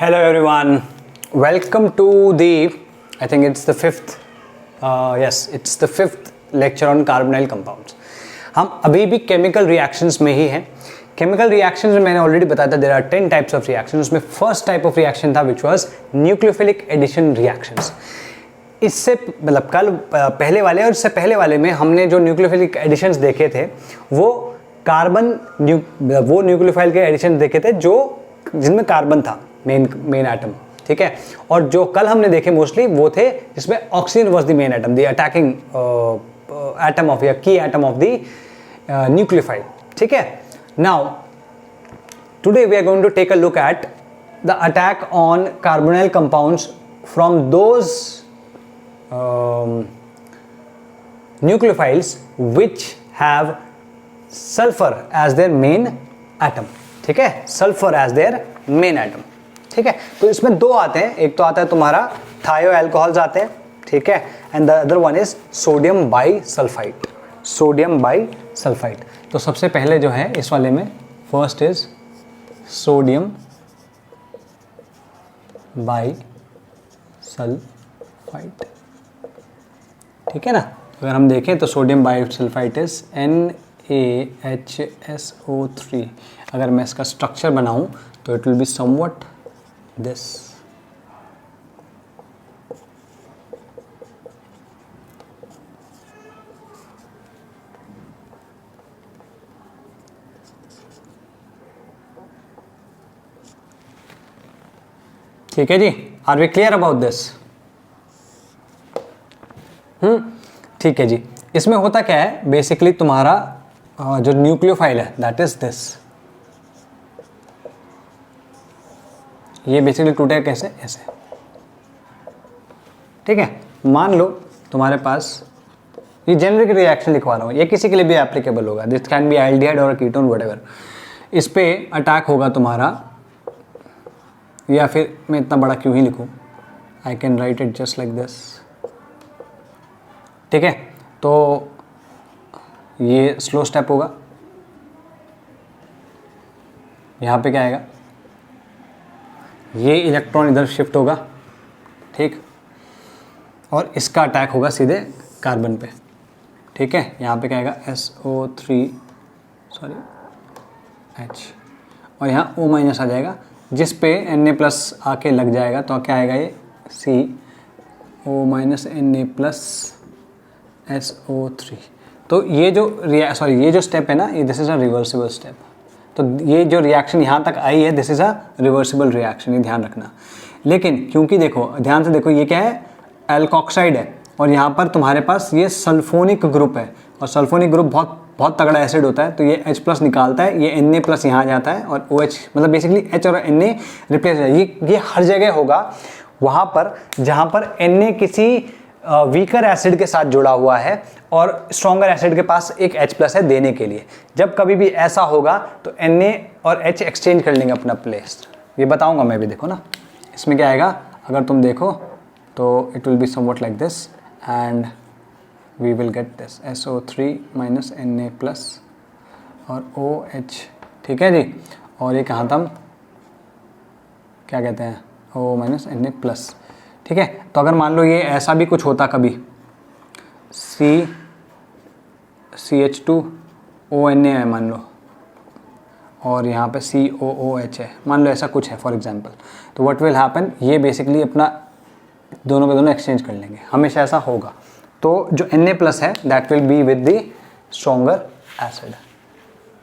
Hello everyone, welcome to the, I think it's the fifth, it's the fifth lecture on carbonyl compounds. हम अभी भी chemical reactions में ही हैं. Chemical reactions में मैंने ऑलरेडी बताया था there are 10 types of reaction. उसमें फर्स्ट टाइप ऑफ रिएक्शन था which was nucleophilic addition reactions. इससे मतलब कल पहले वाले और इससे पहले वाले में हमने जो न्यूक्लियोफिलिक एडिशंस देखे थे वो वो न्यूक्लियोफाइल के एडिशन देखे थे जो जिनमें कार्बन था मेन एटम. ठीक है. और जो कल हमने देखे मोस्टली वो थे जिसमें oxygen was the main atom, the attacking atom of या key atom of the nucleophile. ठीक है. Now today we are going to take a look at the attack on carbonyl compounds from those nucleophiles which have sulfur as their main atom. ठीक है. sulfur as their main atom. ठीक है. तो इसमें दो आते हैं. एक तो आता है तुम्हारा थायो एल्कोहल्स आते हैं. ठीक है. And the other one is sodium bisulphide. Sodium bisulphide. तो सबसे पहले जो है इस वाले में फर्स्ट इज सोडियम बाइसल्फाइड. ठीक है ना. अगर हम देखें तो सोडियम बाइसल्फाइड इज NaHSO3. अगर मैं इसका स्ट्रक्चर बनाऊं तो it will be somewhat this. ठीक है जी. Are we clear about this? ठीक है जी. इसमें होता क्या है बेसिकली तुम्हारा जो न्यूक्लियोफाइल है दैट इज दिस. ये बेसिकली टूटेगा कैसे? ऐसे. ठीक है. मान लो तुम्हारे पास ये जेनेरिक रिएक्शन लिखवा रहा हूँ, ये किसी के लिए भी एप्लीकेबल होगा. दिस कैन बी एल्डिहाइड और कीटोन व्हाटएवर. इस पे अटैक होगा तुम्हारा, या फिर मैं इतना बड़ा क्यों ही लिखूँ, I can write it just like this. ठीक है. तो ये स्लो स्टेप होगा. यहाँ पे क्या आएगा, ये इलेक्ट्रॉन इधर शिफ्ट होगा. ठीक. और इसका अटैक होगा सीधे कार्बन पे. ठीक है. यहाँ पे क्या आएगा SO3 सॉरी H, और यहाँ O माइनस आ जाएगा जिस पे Na प्लस आके लग जाएगा. तो क्या आएगा ये CO minus Na plus SO3. तो ये जो ये जो स्टेप है ना, ये this is a reversible step. तो ये जो रिएक्शन यहाँ तक आई है this is a reversible reaction, ये ध्यान रखना. लेकिन क्योंकि देखो ध्यान से देखो, ये क्या है, एल्कोक्साइड है और यहाँ पर तुम्हारे पास ये सल्फोनिक ग्रुप है. और सल्फोनिक ग्रुप बहुत बहुत तगड़ा एसिड होता है. तो ये H प्लस निकालता है, ये Na प्लस यहाँ जाता है और OH मतलब बेसिकली H और Na रिप्लेस है. ये हर जगह होगा वहाँ पर जहाँ पर Na किसी वीकर एसिड के साथ जुड़ा हुआ है और स्ट्रॉन्गर एसिड के पास एक H प्लस है देने के लिए. जब कभी भी ऐसा होगा तो Na और H एक्सचेंज कर लेंगे अपना प्लेस. ये बताऊंगा मैं भी. देखो ना इसमें क्या आएगा, अगर तुम देखो तो it will be something like this and we will get this SO3 minus Na plus और OH. ठीक है जी. और ये कहाँ था, क्या कहते हैं, O माइनस Na प्लस. ठीक है. तो अगर मान लो ये ऐसा भी कुछ होता कभी, CH2ONA है मान लो, और यहाँ पे COOH है मान लो, ऐसा कुछ है फॉर एग्जांपल. तो व्हाट विल हैपन, ये बेसिकली अपना दोनों के दोनों एक्सचेंज कर लेंगे. हमेशा ऐसा होगा. तो जो Na प्लस है that will be with the stronger acid.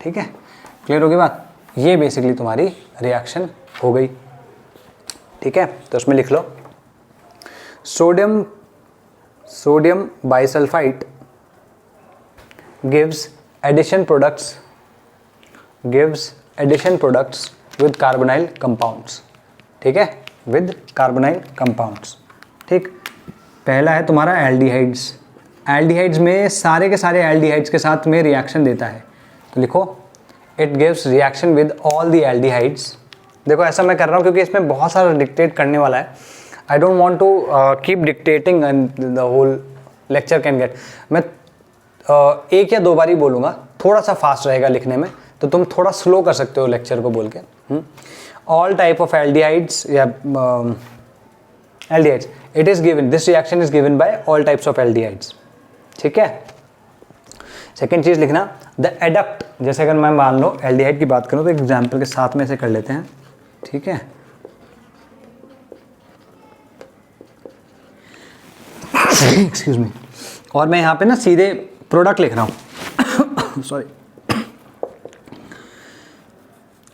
ठीक है. क्लियर होगी बात. ये बेसिकली तुम्हारी रिएक्शन हो गई. ठीक है. तो उसमें लिख लो sodium bisulfite gives addition products with carbonyl compounds. ठीक है. with carbonyl compounds. ठीक. पहला है तुम्हारा एल्डिहाइड्स. एल्डिहाइड्स में सारे के सारे एल्डिहाइड्स के साथ में रिएक्शन देता है. तो लिखो it gives reaction with all the aldehydes. देखो ऐसा मैं कर रहा हूँ क्योंकि इसमें बहुत सारा डिक्टेट करने वाला है. I don't want to keep dictating and the whole lecture can get. मैं एक या दो बार ही बोलूँगा, थोड़ा सा फास्ट रहेगा लिखने में, तो तुम थोड़ा स्लो कर सकते हो लेक्चर को बोल के. All type of aldehydes या aldehydes, it is given, this reaction is given by all types of aldehydes. ठीक है. सेकेंड चीज लिखना द एडक्ट, जैसे अगर मैं मान लो एल्डिहाइड की बात करूं तो एग्जाम्पल के साथ में से कर लेते हैं. ठीक है. Excuse me. और मैं यहाँ पे ना सीधे प्रोडक्ट लिख रहा हूँ. सॉरी,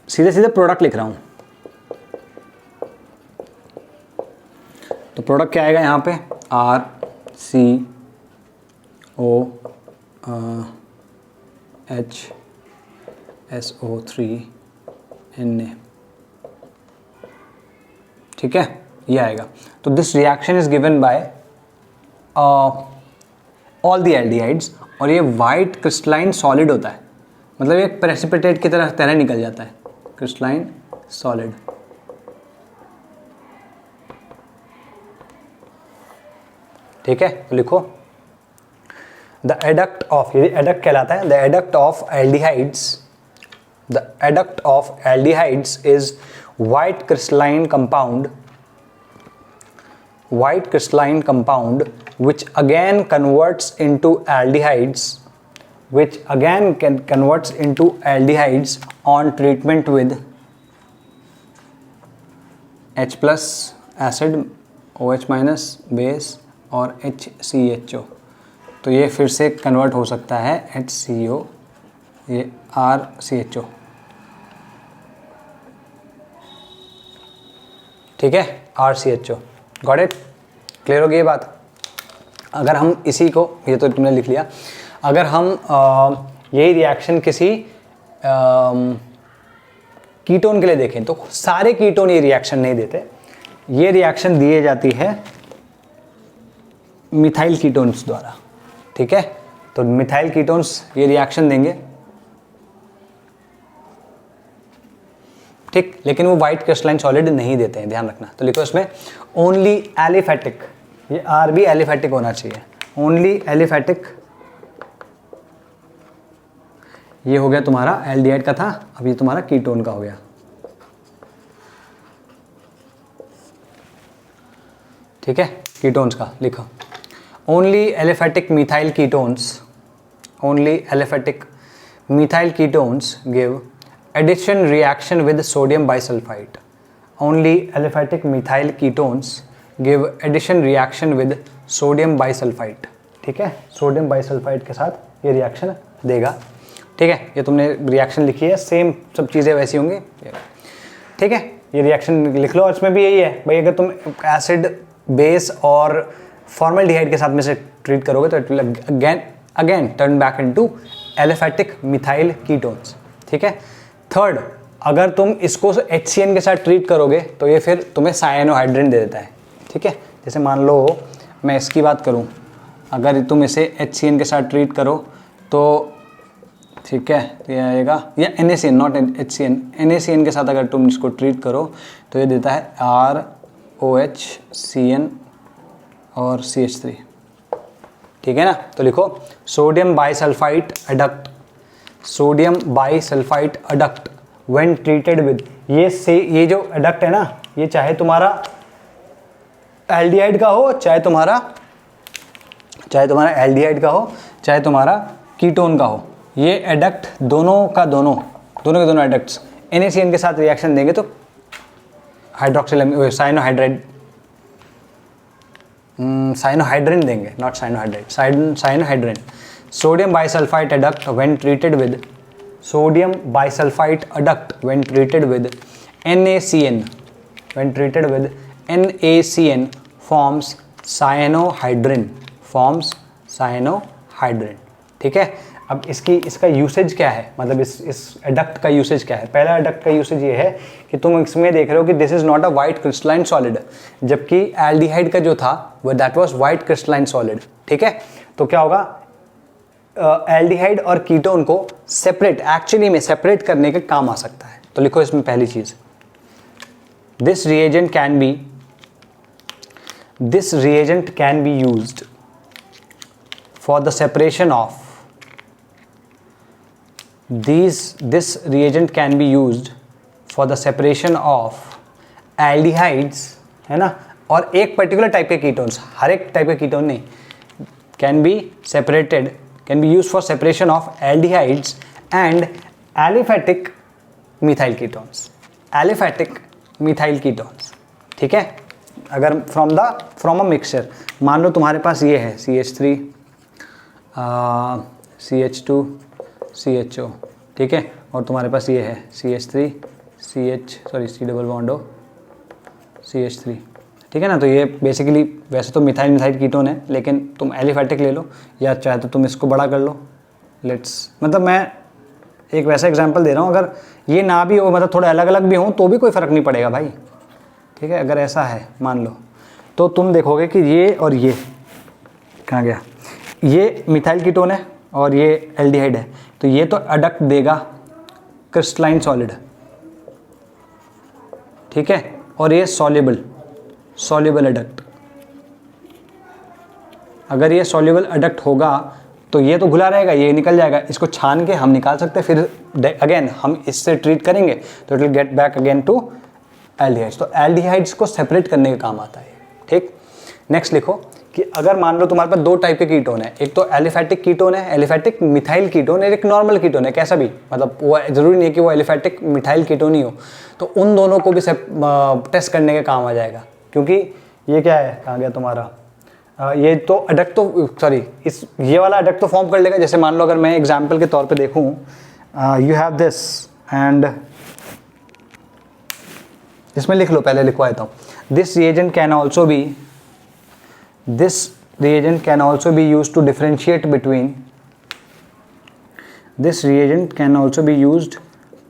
सीधे प्रोडक्ट लिख रहा हूँ. तो प्रोडक्ट क्या आएगा यहाँ पे, RCOHSO3Na. ठीक है, ये आएगा. तो this reaction is given by all the aldehydes, और ये वाइट क्रिस्टलाइन सॉलिड होता है, मतलब ये प्रेसिपिटेट की तरह निकल जाता है, क्रिस्टलाइन सॉलिड. ठीक है, तो लिखो द एडक्ट ऑफ, ये एडक्ट कहलाता है. The adduct of aldehydes, the adduct of aldehydes is white crystalline compound which again converts into aldehydes on treatment with H plus acid, OH minus base और HCHO. तो ये फिर से convert हो सकता है HCO, ये RCHO. ठीक है, RCHO. Got it? क्लियर हो गई ये बात? अगर हम इसी को, ये तो तुमने लिख लिया, अगर हम यही रिएक्शन किसी कीटोन के लिए देखें तो सारे कीटोन ये रिएक्शन नहीं देते. ये रिएक्शन दिए जाती है मिथाइल कीटोन्स द्वारा. ठीक है, तो मिथाइल कीटोन्स ये रिएक्शन देंगे. ठीक, लेकिन वो वाइट क्रिस्टलाइन सॉलिड नहीं देते हैं, ध्यान रखना. तो लिखो इसमें ओनली एलिफेटिक, ये आर भी एलिफेटिक होना चाहिए. ओनली एलिफेटिक, ये हो गया तुम्हारा एल्डिहाइड का था, अब ये तुम्हारा कीटोन का हो गया. ठीक है, कीटोन्स का लिखो only aliphatic methyl ketones, only aliphatic methyl ketones give addition reaction with sodium bisulfite. Only aliphatic methyl ketones give addition reaction with sodium bisulfite. ठीक है, सोडियम बाइसल्फाइड के साथ ये रिएक्शन देगा. ठीक है, ये तुमने रिएक्शन लिखी है, सेम सब चीज़ें वैसी होंगी. ठीक है, ये रिएक्शन लिख लो. और इसमें भी यही है भाई, अगर तुम एसिड बेस और फॉर्मल्डिहाइड के साथ में से ट्रीट करोगे तो it will again turn back into aliphatic methyl ketones. ठीक है. थर्ड, अगर तुम इसको HCN के साथ ट्रीट करोगे तो ये फिर तुम्हें साइनोहाइड्रिन दे देता है. ठीक है, जैसे मान लो मैं इसकी बात करूं, अगर तुम इसे HCN के साथ ट्रीट करो तो ठीक है, तो ये आएगा, या NaCN, नॉट HCN, NaCN के साथ अगर तुम इसको ट्रीट करो तो ये देता है ROHCN और CH3. ठीक है ना. तो लिखो sodium bisulphite adduct, sodium bisulphite adduct when treated with, ये जो एडक्ट है ना, ये चाहे तुम्हारा एल्डिहाइड का हो, चाहे तुम्हारा एल्डिहाइड का हो, चाहे तुम्हारा कीटोन का हो, ये एडक्ट दोनों के दोनों एडक्ट्स NaCN के साथ रिएक्शन देंगे तो हाइड्रोक्सिल साइनोहाइड्रिन देंगे, not cyanohydrate, cyanohydrin. Sodium bisulfite adduct when treated with NaCN forms cyanohydrin. ठीक है. अब इसका यूसेज क्या है, मतलब इस एडक्ट का यूसेज क्या है? पहला एडक्ट का यूसेज ये है कि तुम इसमें देख रहे हो कि this is not a white crystalline solid, जबकि एल्डिहाइड का जो था वो that was white crystalline solid. ठीक है, तो क्या होगा, एल्डिहाइड और कीटोन को एक्चुअली में सेपरेट करने का काम आ सकता है. तो लिखो इसमें पहली चीज, this reagent can be used for the separation of this reagent can be used for the separation of aldehydes, है ना, और एक पर्टिकुलर टाइप के कीटोन्स, हर एक टाइप के कीटोन नहीं, can be separated, can be use for separation of aldehydes and aliphatic methyl ketones, aliphatic methyl ketones, ठीक है। अगर फ्रॉम अ मिक्सचर, मान लो तुम्हारे पास ये है CH3 CH2 CHO, ठीक है, और तुम्हारे पास ये है CH3 C double bond O CH3, ठीक है ना। तो ये बेसिकली वैसे तो मिथाइल कीटोन है, लेकिन तुम एलिफेटिक ले लो या चाहे तो तुम इसको बड़ा कर लो। मतलब मैं एक वैसा एग्जांपल दे रहा हूँ, अगर ये ना भी हो, मतलब थोड़े अलग अलग भी हों तो भी कोई फ़र्क नहीं पड़ेगा भाई, ठीक है। अगर ऐसा है मान लो, तो तुम देखोगे कि ये और ये कहाँ गया, ये मिथाइल कीटोन है और ये एल्डिहाइड है, तो ये तो अडक्ट देगा क्रिस्टलाइन सॉलिड, ठीक है, और ये सॉल्युबल अडक्ट। अगर ये सॉल्युबल अडक्ट होगा तो ये तो घुला रहेगा, ये निकल जाएगा, इसको छान के हम निकाल सकते हैं, फिर अगेन हम इससे ट्रीट करेंगे तो it will get back again to aldehydes. तो एल्डिहाइड्स को सेपरेट करने का काम आता है, ठीक। नेक्स्ट लिखो कि अगर मान लो तुम्हारे पास दो टाइप के कीटोन है, एक तो एलिफेटिक कीटोन है, एलिफेटिक मिथाइल कीटोन है, एक नॉर्मल कीटोन है, कैसा भी, मतलब वो जरूरी नहीं है कि वो एलिफेटिक मिथाइल कीटोन ही हो, तो उन दोनों को भी टेस्ट करने के काम आ जाएगा। क्योंकि ये क्या है, कहाँ गया तुम्हारा, ये तो अडक्ट तो ये वाला अडक्ट तो फॉर्म कर लेगा। जैसे मान लो अगर मैं एग्जाम्पल के तौर पे देखूँ, यू हैव दिस एंड इसमें लिख लो, पहले लिखवा देता हूँ, this reagent can also be used to differentiate between, this reagent can also be used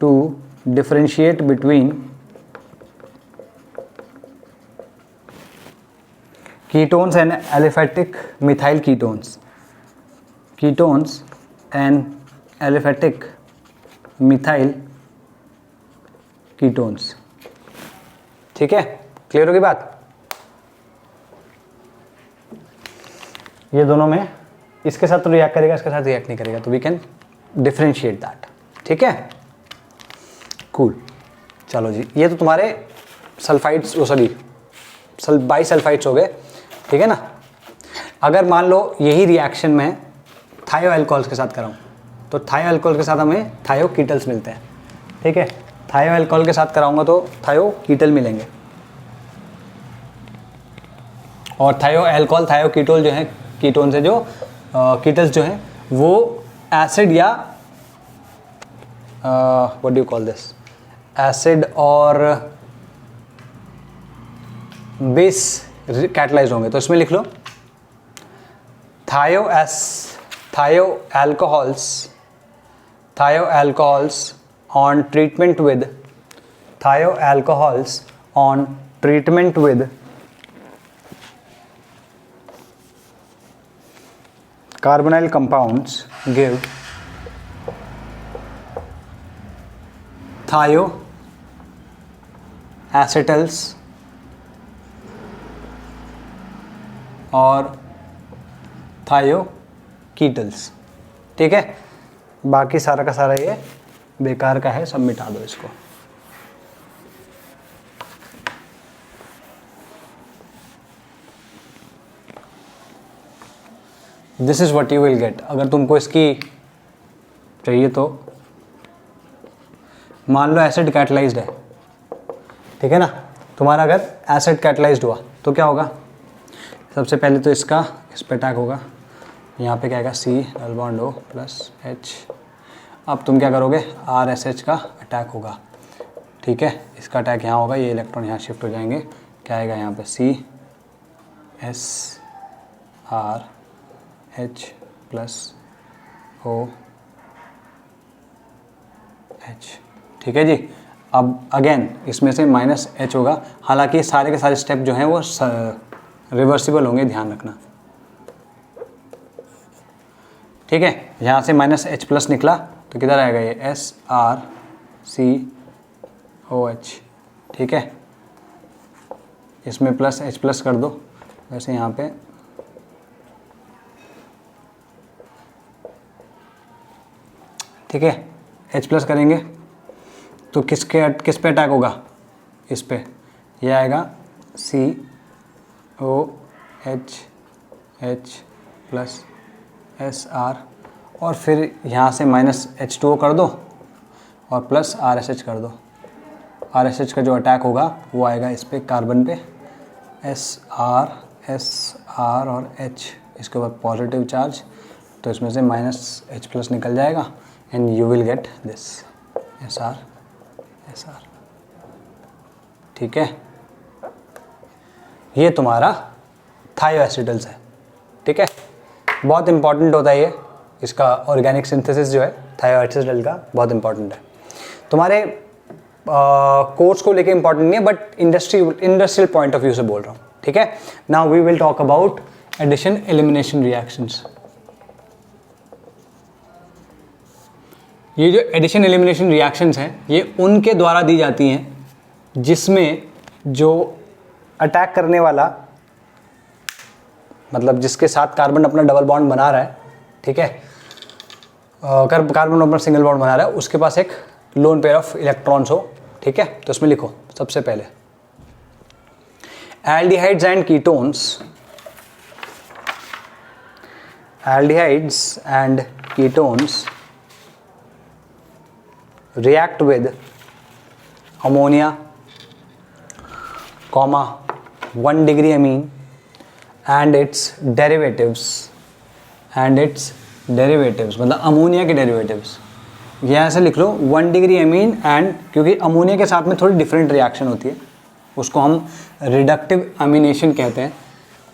to differentiate between ketones and aliphatic methyl ketones and aliphatic methyl ketones, ठीक है। Clear होगी बात, ये दोनों में इसके साथ तो रिएक्ट करेगा, इसके साथ रिएक्ट नहीं करेगा, तो वी कैन डिफरेंशिएट दैट, ठीक है। कूल, चलो जी, ये तो तुम्हारे सल्फाइड्स, बाइसल्फाइड्स हो गए, ठीक है ना। अगर मान लो यही रिएक्शन में थायो अल्कोहल्स के साथ कराऊं, तो थायो अल्कोहल के साथ हमें थायो कीटल्स मिलते हैं, ठीक है। थायो अल्कोहल के साथ कराऊंगा तो थायो कीटल मिलेंगे, और थायो अल्कोहल थायो कीटोल जो है, कीटोन से जो कीटल्स जो हैं वो एसिड या what do you call this, acid और बेस कैटलाइज होंगे। तो इसमें लिख लो थायो alcohols on treatment with carbonyl compounds give thioacetals और thioketals, ठीक है। बाकी सारा का सारा ये बेकार का है, सब मिटा दो इसको। This is what you will get. अगर तुमको इसकी चाहिए तो मान लो एसिड कैटलाइज्ड है, ठीक है ना। तुम्हारा अगर एसिड कैटलाइज्ड हुआ तो क्या होगा, सबसे पहले तो इस पे अटैक होगा, यहाँ पे क्या आएगा C double bond O plus H। अब तुम क्या करोगे, RSH का अटैक होगा, ठीक है। इसका अटैक यहाँ होगा, ये इलेक्ट्रॉन यहाँ शिफ्ट हो जाएंगे, क्या आएगा यहाँ पे CSRH प्लस OH, ठीक है जी। अब अगेन इसमें से -H होगा, हालांकि सारे के सारे स्टेप जो हैं वो रिवर्सिबल होंगे, ध्यान रखना, ठीक है। यहाँ से -H प्लस निकला तो किधर आएगा ये SRCOH, ठीक है। इसमें +H प्लस कर दो, वैसे यहाँ पे ठीक है H प्लस करेंगे तो किस पे अटैक होगा, इस पे, ये आएगा COH प्लस SR और फिर यहाँ से माइनस H2O कर दो और प्लस RSH कर दो। RSH का जो अटैक होगा वो आएगा इस पे, कार्बन पे, SR और H, इसके बाद पॉजिटिव चार्ज, तो इसमें से माइनस H प्लस निकल जाएगा and you will get this SR। ठीक है, ये तुम्हारा थायोएसिटल्स है। ठीक है, बहुत इंपॉर्टेंट होता है ये, इसका ऑर्गेनिक सिंथेसिस जो है थायोएसिटल का बहुत इंपॉर्टेंट है। तुम्हारे कोर्स को लेके इंपॉर्टेंट नहीं है, but industrial point of view से बोल रहा हूँ। ठीक है, now we will talk about addition elimination reactions. ये जो एडिशन एलिमिनेशन रिएक्शंस हैं ये उनके द्वारा दी जाती हैं जिसमें जो अटैक करने वाला, मतलब जिसके साथ कार्बन अपना डबल बॉन्ड बना रहा है, ठीक है, कार्बन अपना सिंगल बॉन्ड बना रहा है, उसके पास एक लोन पेयर ऑफ इलेक्ट्रॉन्स हो। ठीक है, तो इसमें लिखो सबसे पहले aldehydes and ketones react with ammonia, 1 degree amine and its derivatives मतलब अमोनिया के डेरिवेटिव्स। ये ऐसे लिख लो 1 डिग्री अमीन एंड, क्योंकि अमोनिया के साथ में थोड़ी डिफरेंट रिएक्शन होती है, उसको हम रिडक्टिव एमिनेशन कहते हैं।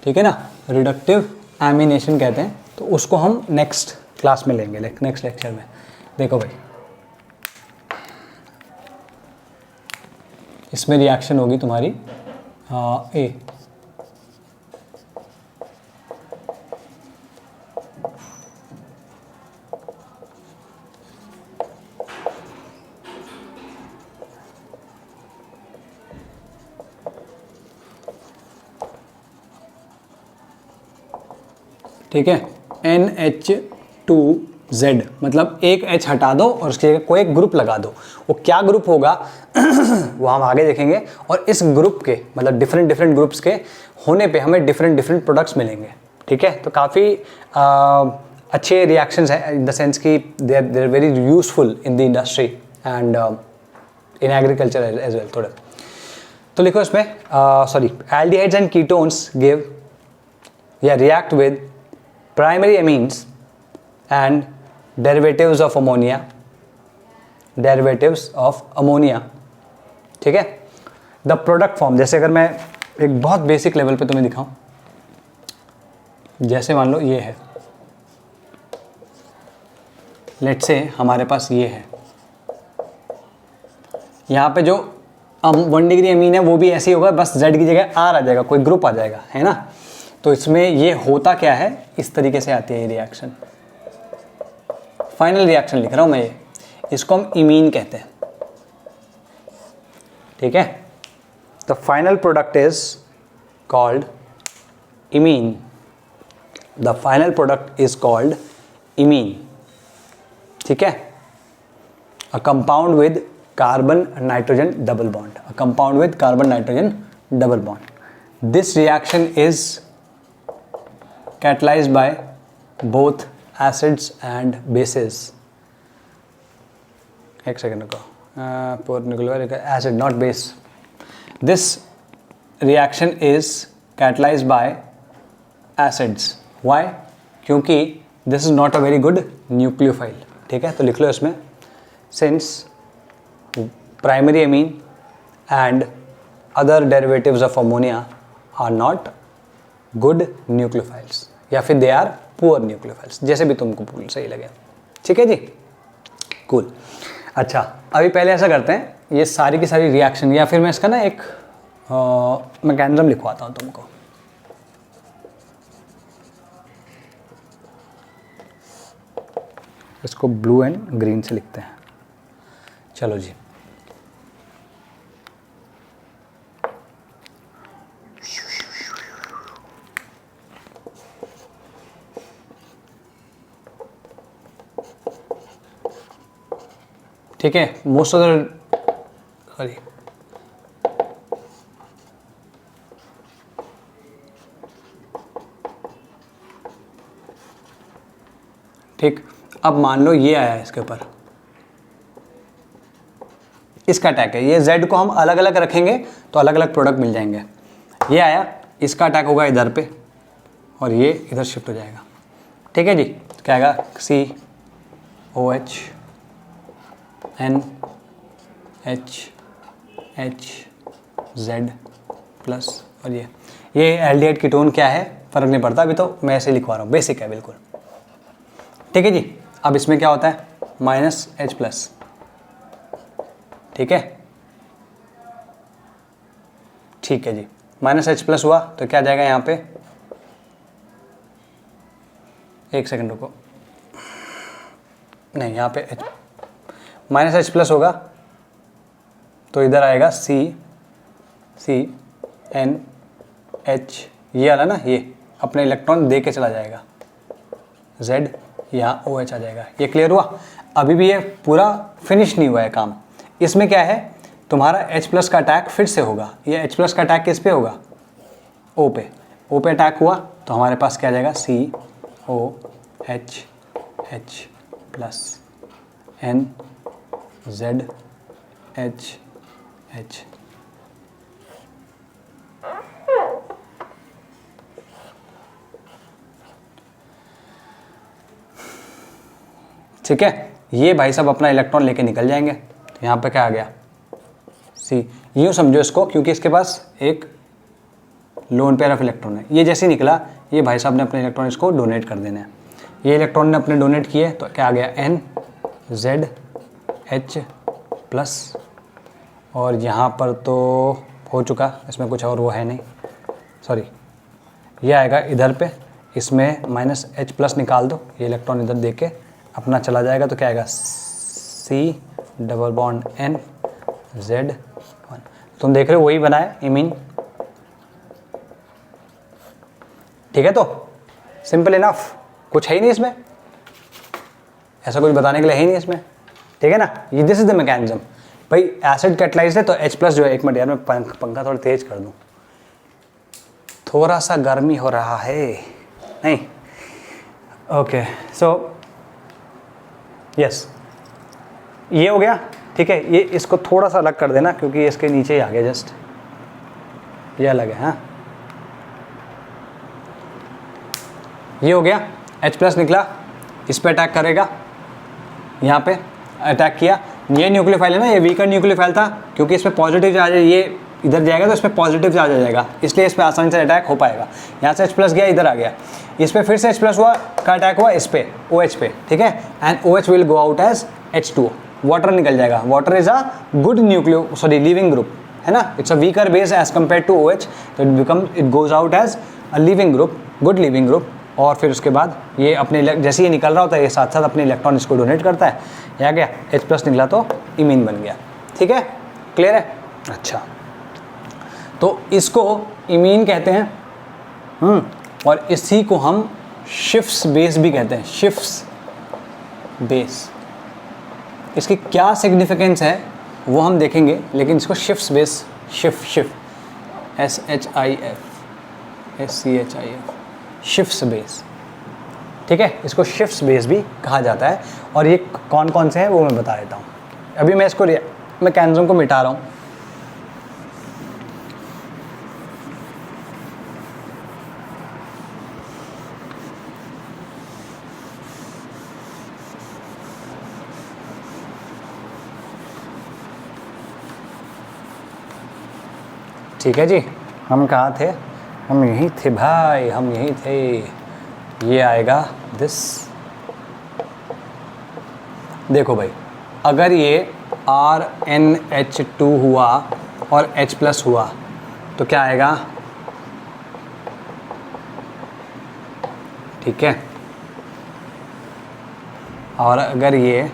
ठीक है ना, रिडक्टिव एमिनेशन कहते हैं, तो उसको हम नेक्स्ट क्लास में लेंगे, नेक्स्ट लेक्चर में। देखो भाई, इसमें रिएक्शन होगी तुम्हारी ए, ठीक है, NH2Z मतलब एक H हटा दो और उसकी जगह कोई एक ग्रुप लगा दो। वो क्या ग्रुप होगा वो हम आगे देखेंगे, और इस ग्रुप के मतलब डिफरेंट ग्रुप्स के होने पे हमें डिफरेंट प्रोडक्ट्स मिलेंगे। ठीक है, तो काफ़ी अच्छे रिएक्शंस हैं इन द सेंस कि they are very useful in the industry and in agriculture as well थोड़ा। तो लिखो इसमें एल्डिहाइड्स एंड कीटोन्स गिव या react with primary amines and derivatives of ammonia, ठीक है। द प्रोडक्ट फॉर्म, जैसे अगर मैं एक बहुत बेसिक लेवल पे तुम्हें दिखाऊं, जैसे मान लो ये है, लेट्स से हमारे पास ये है, यहाँ पे जो 1 डिग्री अमीन है वो भी ऐसे ही होगा, बस Z की जगह R आ जाएगा, कोई ग्रुप आ जाएगा, है ना। तो इसमें ये होता क्या है, इस तरीके से आती है ये रिएक्शन। फाइनल रिएक्शन लिख रहा हूं मैं, ये इसको हम इमीन कहते हैं। ठीक है, the final product is called imine. The final product is called imine. ठीक है, a compound with carbon nitrogen double bond, a compound with carbon nitrogen double bond. This reaction is catalyzed by both acids and bases। एक second रुको, acid not base। This reaction is catalyzed by acids। Why? क्योंकि this is not a very good nucleophile। ठीक है, तो लिख लो इसमें, since primary amine and other derivatives of ammonia are not good nucleophiles, या फिर दे आर पुअर न्यूक्लियोफाइल्स, जैसे भी तुमको सही लगे। ठीक है जी, कूल। अच्छा, अभी पहले ऐसा करते हैं, ये सारी की सारी रिएक्शन, या फिर मैं इसका ना एक मैकेनिज्म लिखवाता हूँ तुमको। इसको ब्लू एंड ग्रीन से लिखते हैं। चलो जी, ठीक है, मोस्ट ऑफ द सॉरी, ठीक। अब मान लो ये आया इसके ऊपर, इसका अटैक है, ये Z को हम अलग अलग रखेंगे तो अलग अलग प्रोडक्ट मिल जाएंगे। ये आया, इसका अटैक होगा इधर पे और ये इधर शिफ्ट हो जाएगा, ठीक है जी। तो क्या आएगा, COH NH Z प्लस, और ये एल्डिहाइड कीटोन क्या है फ़र्क नहीं पड़ता, अभी तो मैं ऐसे लिखवा रहा हूँ, बेसिक है बिल्कुल, ठीक है जी। अब इसमें क्या होता है, -H प्लस, ठीक है, ठीक है जी। -H प्लस हुआ तो क्या जाएगा यहाँ पे, एक सेकंड रुको, नहीं यहाँ पे -H प्लस होगा तो इधर आएगा CNH, ये वाला ना, ये अपने इलेक्ट्रॉन दे के चला जाएगा, Z यहाँ OH आ जाएगा। ये क्लियर हुआ। अभी भी ये पूरा फिनिश नहीं हुआ है काम। इसमें क्या है, तुम्हारा H प्लस का अटैक फिर से होगा। ये H प्लस का अटैक किस पे होगा, O पे। O पे अटैक हुआ तो हमारे पास क्या आ जाएगा, COH H plus NZH H, ठीक है। ये भाई साहब अपना इलेक्ट्रॉन लेके निकल जाएंगे। तो यहाँ पे क्या आ गया, C, यूँ समझो इसको, क्योंकि इसके पास एक लोन पेयर ऑफ इलेक्ट्रॉन है। ये जैसे ही निकला, ये भाई साहब ने अपने इलेक्ट्रॉन इसको डोनेट कर देना है। ये इलेक्ट्रॉन ने अपने डोनेट किए तो क्या आ गया, NZH प्लस, और यहाँ पर तो हो चुका, इसमें कुछ और वो है नहीं, सॉरी, ये आएगा इधर पे, इसमें -H प्लस निकाल दो, ये इलेक्ट्रॉन इधर दे के अपना चला जाएगा। तो क्या आएगा, C double bond N Z1। तुम देख रहे हो वही बना है इमीन, ठीक है। तो सिंपल इनफ, कुछ है ही नहीं इसमें, ऐसा कुछ बताने के लिए है ही नहीं इसमें, ठीक है ना। ये दिस इज द मैकेनिज्म। भाई एसिड कैटलाइज्ड है तो H प्लस जो है, एक मिनट यार मैं पंखा थोड़ा तेज कर दूं, थोड़ा सा गर्मी हो रहा है, नहीं, ओके। सो यस, ये हो गया, ठीक है। ये इसको थोड़ा सा अलग कर देना क्योंकि इसके नीचे ही आ गया, जस्ट ये अलग है। हाँ, ये हो गया, H प्लस निकला, इस पे अटैक करेगा, यहाँ पे अटैक किया। ये न्यूक्लियोफाइल है ना, ये वीकर न्यूक्लियोफाइल था, क्योंकि इस पर पॉजिटिव चार्ज है, ये इधर जाएगा तो इस पर पॉजिटिव चार्ज आ जाएगा, इसलिए इस पर आसानी से अटैक हो पाएगा। यहाँ से H प्लस गया, इधर आ गया, इस पर फिर से H प्लस हुआ का अटैक हुआ इस पे OH पे, ठीक है। And OH will go out as H2O, water निकल जाएगा। Water is a good leaving group, है ना, it's a weaker base as compare to OH, तो it goes out as a leaving group, good leaving group. और फिर उसके बाद ये अपने जैसे ये निकल रहा होता है, ये साथ साथ अपने इलेक्ट्रॉन इसको डोनेट करता है। यहाँ गया H प्लस निकला तो इमीन बन गया, ठीक है, क्लियर है। अच्छा, तो इसको इमीन कहते हैं, और इसी को हम शिफ्स बेस भी कहते हैं, शिफ्स बेस। इसकी क्या सिग्निफिकेंस है वो हम देखेंगे, लेकिन इसको शिफ्स बेस, शिफ्ट SHIF शिफ्स बेस, ठीक है, इसको शिफ्स बेस भी कहा जाता है। और ये कौन कौन से हैं वो मैं बता देता हूँ। अभी मैं इसको मैकेनिज्म को मिटा रहा हूँ। ठीक है जी, हम कहाँ थे, हम यहीं थे भाई, हम यहीं थे। ये आएगा दिस, देखो भाई, अगर ये RNH2 हुआ और H प्लस हुआ तो क्या आएगा, ठीक है। और अगर ये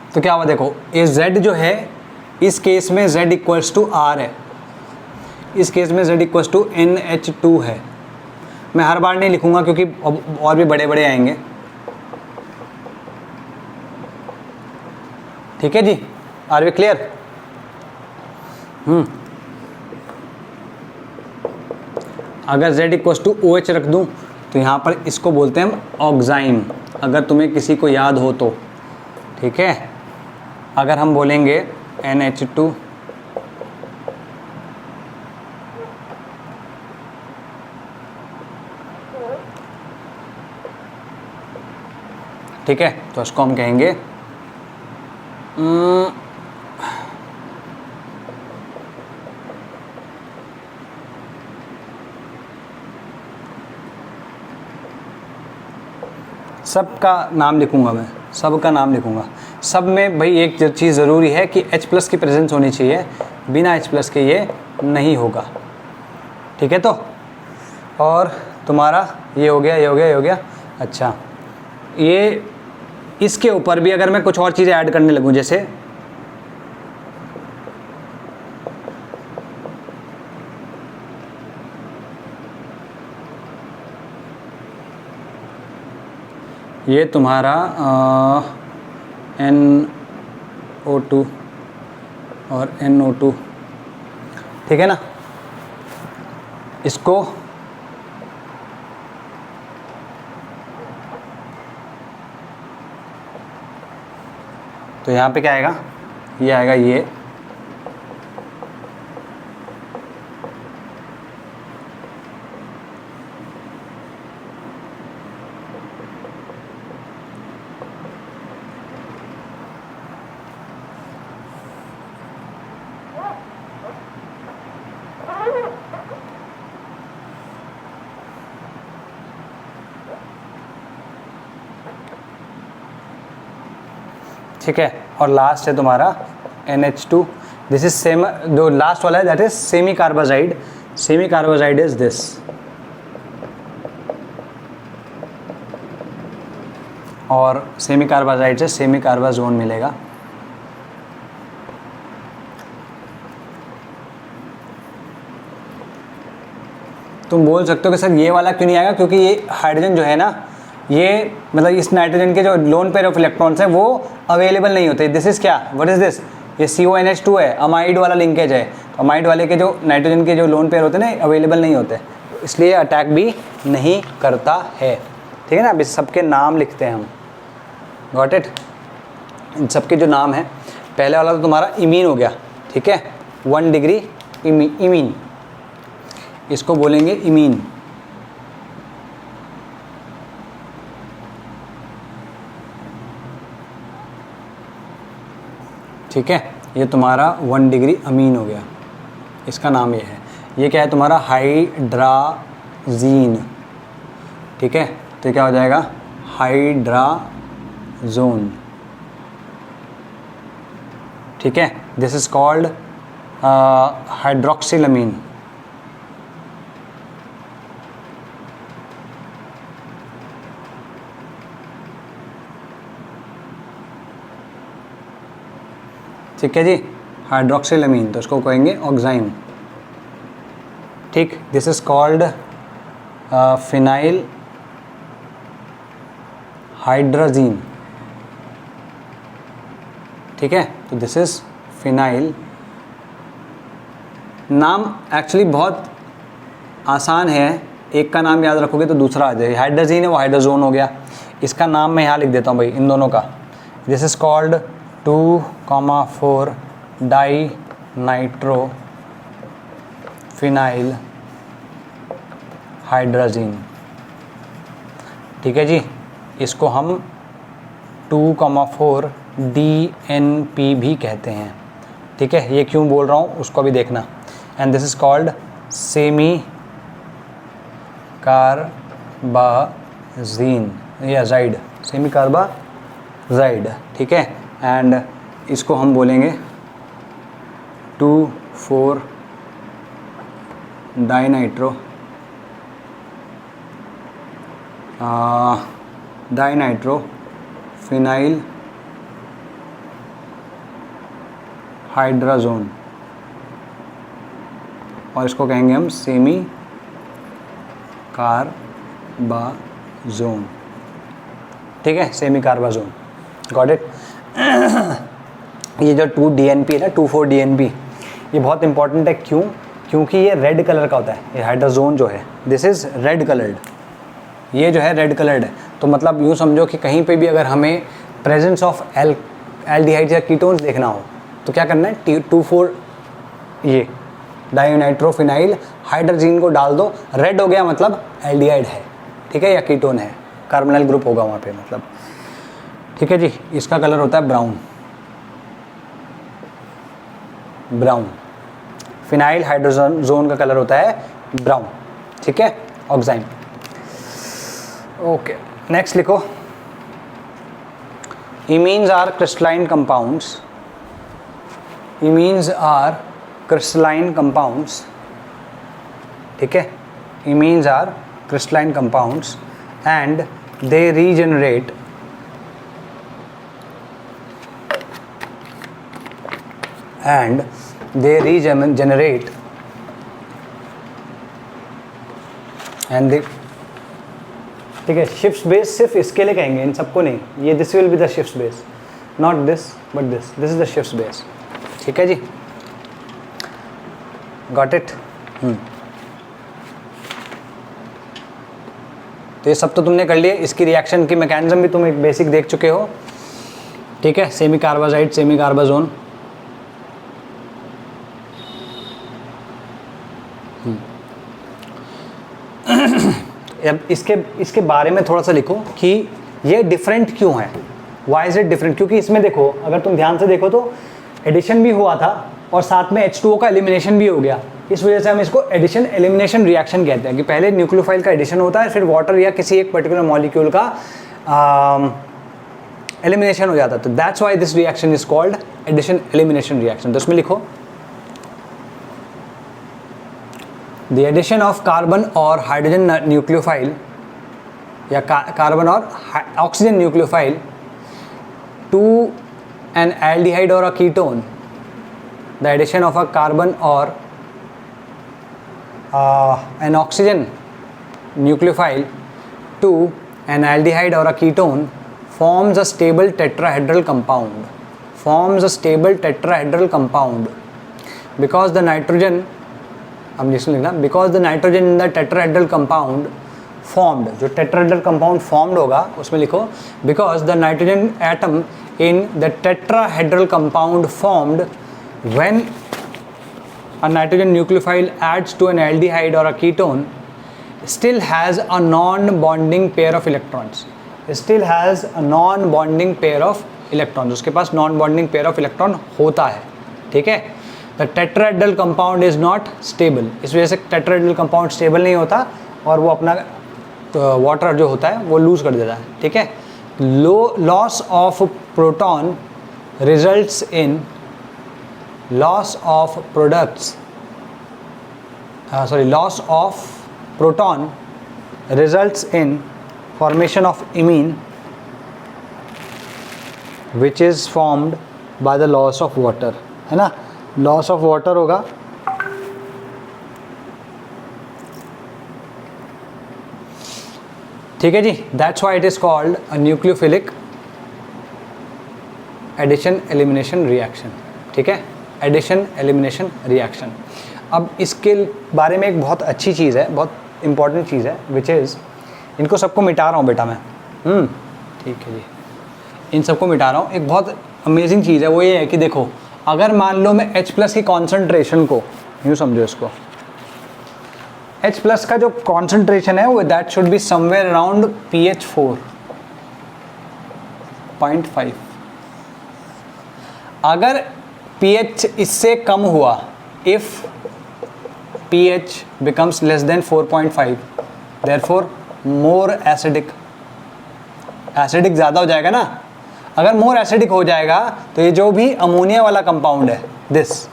तो क्या हुआ, देखो ये Z जो है, इस केस में Z इक्वल्स टू R है, इस केस में Z इक्वल्स टू NH2 है। मैं हर बार नहीं लिखूंगा क्योंकि अब और भी बड़े बड़े आएंगे। ठीक है जी, आर वी क्लियर? अगर Z इक्वस टू OH रख दूं तो यहाँ पर इसको बोलते हैं हम ऑक्साइम, अगर तुम्हें किसी को याद हो तो। ठीक है, अगर हम बोलेंगे NH2 ठीक है, तो इसको हम कहेंगे सबका नाम लिखूंगा, मैं सबका नाम लिखूंगा। सब में भाई एक चीज़ ज़रूरी है कि H+ की प्रेजेंस होनी चाहिए, बिना H+ के ये नहीं होगा। ठीक है, तो और तुम्हारा ये हो गया, ये हो गया, ये हो गया। अच्छा, ये इसके ऊपर भी अगर मैं कुछ और चीज़ें ऐड करने लगूं, जैसे ये तुम्हारा NO2 और NO2, ठीक है ना, इसको तो यहाँ पे क्या आएगा, ये आएगा ये, ठीक है, और लास्ट है तुम्हारा NH2। दिस इज सेम, जो लास्ट वाला है that is semi carbazide. Semi carbazide is this, और सेमी कार्बाजाइड से सेमी कार्बाजोन मिलेगा। तुम बोल सकते हो कि सर ये वाला क्यों नहीं आएगा, क्योंकि ये हाइड्रोजन जो है ना, ये मतलब इस नाइट्रोजन के जो लोन पेयर ऑफ इलेक्ट्रॉन्स हैं वो अवेलेबल नहीं होते। दिस इज़ क्या, व्हाट इज़ दिस, ये CONH2 है, अमाइड वाला लिंकेज है। अमाइड वाले के जो नाइट्रोजन के जो लोन पेयर होते हैं ना, अवेलेबल नहीं होते, इसलिए अटैक भी नहीं करता है। ठीक है ना, अब इस सबके नाम लिखते हैं हम। Got it? इन सबके जो नाम है, पहले वाला तो तुम्हारा इमीन हो गया। ठीक है, 1 डिग्री इमीन, इसको बोलेंगे इमीन। ठीक है, ये तुम्हारा 1 डिग्री अमीन हो गया, इसका नाम ये है। ये क्या है तुम्हारा, हाइड्राजीन। ठीक है, तो क्या हो जाएगा, हाइड्राजोन। ठीक है, दिस इज कॉल्ड हाइड्रोक्सिलमीन। ठीक है जी, हाइड्रोक्सिलमीन, तो इसको कहेंगे ऑक्साइम। ठीक, this is called phenyl hydrazine. ठीक है, तो दिस इज फिनाइल। नाम एक्चुअली बहुत आसान है, एक का नाम याद रखोगे तो दूसरा आ जाएगा। हाइड्राजीन है वो हाइड्रोजोन हो गया। इसका नाम मैं यहाँ लिख देता हूँ भाई, इन दोनों का। This is called 2,4 di nitro phenyl hydrazine. ठीक है जी, इसको हम 2,4 DNP भी कहते हैं। ठीक है, ये क्यों बोल रहा हूँ उसको भी देखना। And this is called semicarbazine या जाइड, सेमी कार्बाजाइड। ठीक है, एंड इसको हम बोलेंगे 2,4 डाइनाइट्रो फिनाइल हाइड्राजोन, और इसको कहेंगे हम सेमी कार्बाजोन, ठीक है, सेमी कार्बाजोन, गॉट इट। ये जो 2-DNP है ना, 2,4-DNP, ये बहुत इंपॉर्टेंट है। क्यों? क्योंकि ये रेड कलर का होता है। ये हाइड्रोजोन जो है दिस इज़ रेड कलर्ड, ये जो है रेड कलर्ड है। तो मतलब यूँ समझो कि कहीं पे भी अगर हमें प्रेजेंस ऑफ एल्डिहाइड्स या कीटोन्स देखना हो तो क्या करना है, 2,4 ये डाइनाइट्रोफिनाइल हाइड्रोजन को डाल दो, रेड हो गया मतलब एल्डिहाइड है, ठीक है, या कीटोन है, कार्बोनाइल ग्रुप होगा वहाँ पे मतलब, ठीक है जी। इसका कलर होता है ब्राउन, ब्राउन। फिनाइल हाइड्रोजन का कलर होता है ब्राउन, ठीक है, ऑक्साइन। ओके, नेक्स्ट लिखो, imines are crystalline compounds, imines are crystalline compounds, ठीक है, imines are crystalline compounds and they regenerate and they regenerate and they, ठीक है, शिफ्ट बेस सिर्फ इसके लिए कहेंगे, इन सबको नहीं, ये this will be the shift base, not this but this is the shift base, ठीक है जी, गॉट इट। तो ये सब तो तुमने कर लिया, इसकी रिएक्शन की मैकेनिज्म भी तुम एक बेसिक देख चुके हो, ठीक है, सेमी कार्बाजाइड, सेमी कार्बाजोन। अब इसके बारे में थोड़ा सा लिखो कि ये डिफरेंट क्यों है, वाई इज इट डिफरेंट। क्योंकि इसमें देखो, अगर तुम ध्यान से देखो तो एडिशन भी हुआ था और साथ में H2O का एलिमिनेशन भी हो गया। इस वजह से हम इसको एडिशन एलिमिनेशन रिएक्शन कहते हैं कि पहले न्यूक्लियोफाइल का एडिशन होता है, फिर वाटर या किसी एक पर्टिकुलर मॉलिक्यूल का एलिमिनेशन हो जाता है। तो that's why this reaction is called addition elimination reaction. तो इसमें लिखो, the addition of carbon or hydrogen nucleophile या carbon or oxygen nucleophile to an aldehyde or a ketone, the addition of a carbon or an oxygen nucleophile to an aldehyde or a ketone forms a stable tetrahedral compound, forms a stable tetrahedral compound because the nitrogen, अब जिसमें लिखना, because the nitrogen in the tetrahedral compound formed, जो tetrahedral compound formed होगा उसमें लिखो, because the nitrogen atom in the tetrahedral compound formed when a nitrogen nucleophile adds to an aldehyde और a ketone still has a non bonding pair of electrons, still has a non bonding pair of electrons, उसके पास non bonding pair of electron होता है, ठीक है। The tetrahedral compound is not stable, इस वजह से टेट्राहेड्रल कंपाउंड स्टेबल नहीं होता और वो अपना वाटर जो होता है वो लूज कर देता है, ठीक है। Loss of proton results in loss of products, loss of proton results in formation of imine which is formed by the loss of water, है ना, लॉस ऑफ वाटर होगा, ठीक है जी। That's why it is called a nucleophilic addition elimination reaction, ठीक है, addition elimination reaction. अब इसके बारे में एक बहुत अच्छी चीज़ है, बहुत इंपॉर्टेंट चीज़ है, विच इज़, इनको सबको मिटा रहा हूँ बेटा मैं, ठीक है जी, इन सबको मिटा रहा हूँ। एक बहुत अमेजिंग चीज़ है, वो ये है कि देखो, अगर मान लो मैं H+ की कॉन्सेंट्रेशन को, यूँ समझो इसको, H+ का जो कॉन्सेंट्रेशन है वो that should be somewhere around pH 4.5। अगर pH इससे कम हुआ, if pH becomes less than 4.5, therefore more acidic, acidic ज़्यादा हो जाएगा ना। अगर मोर एसिडिक हो जाएगा तो ये जो भी अमोनिया वाला कंपाउंड है दिस,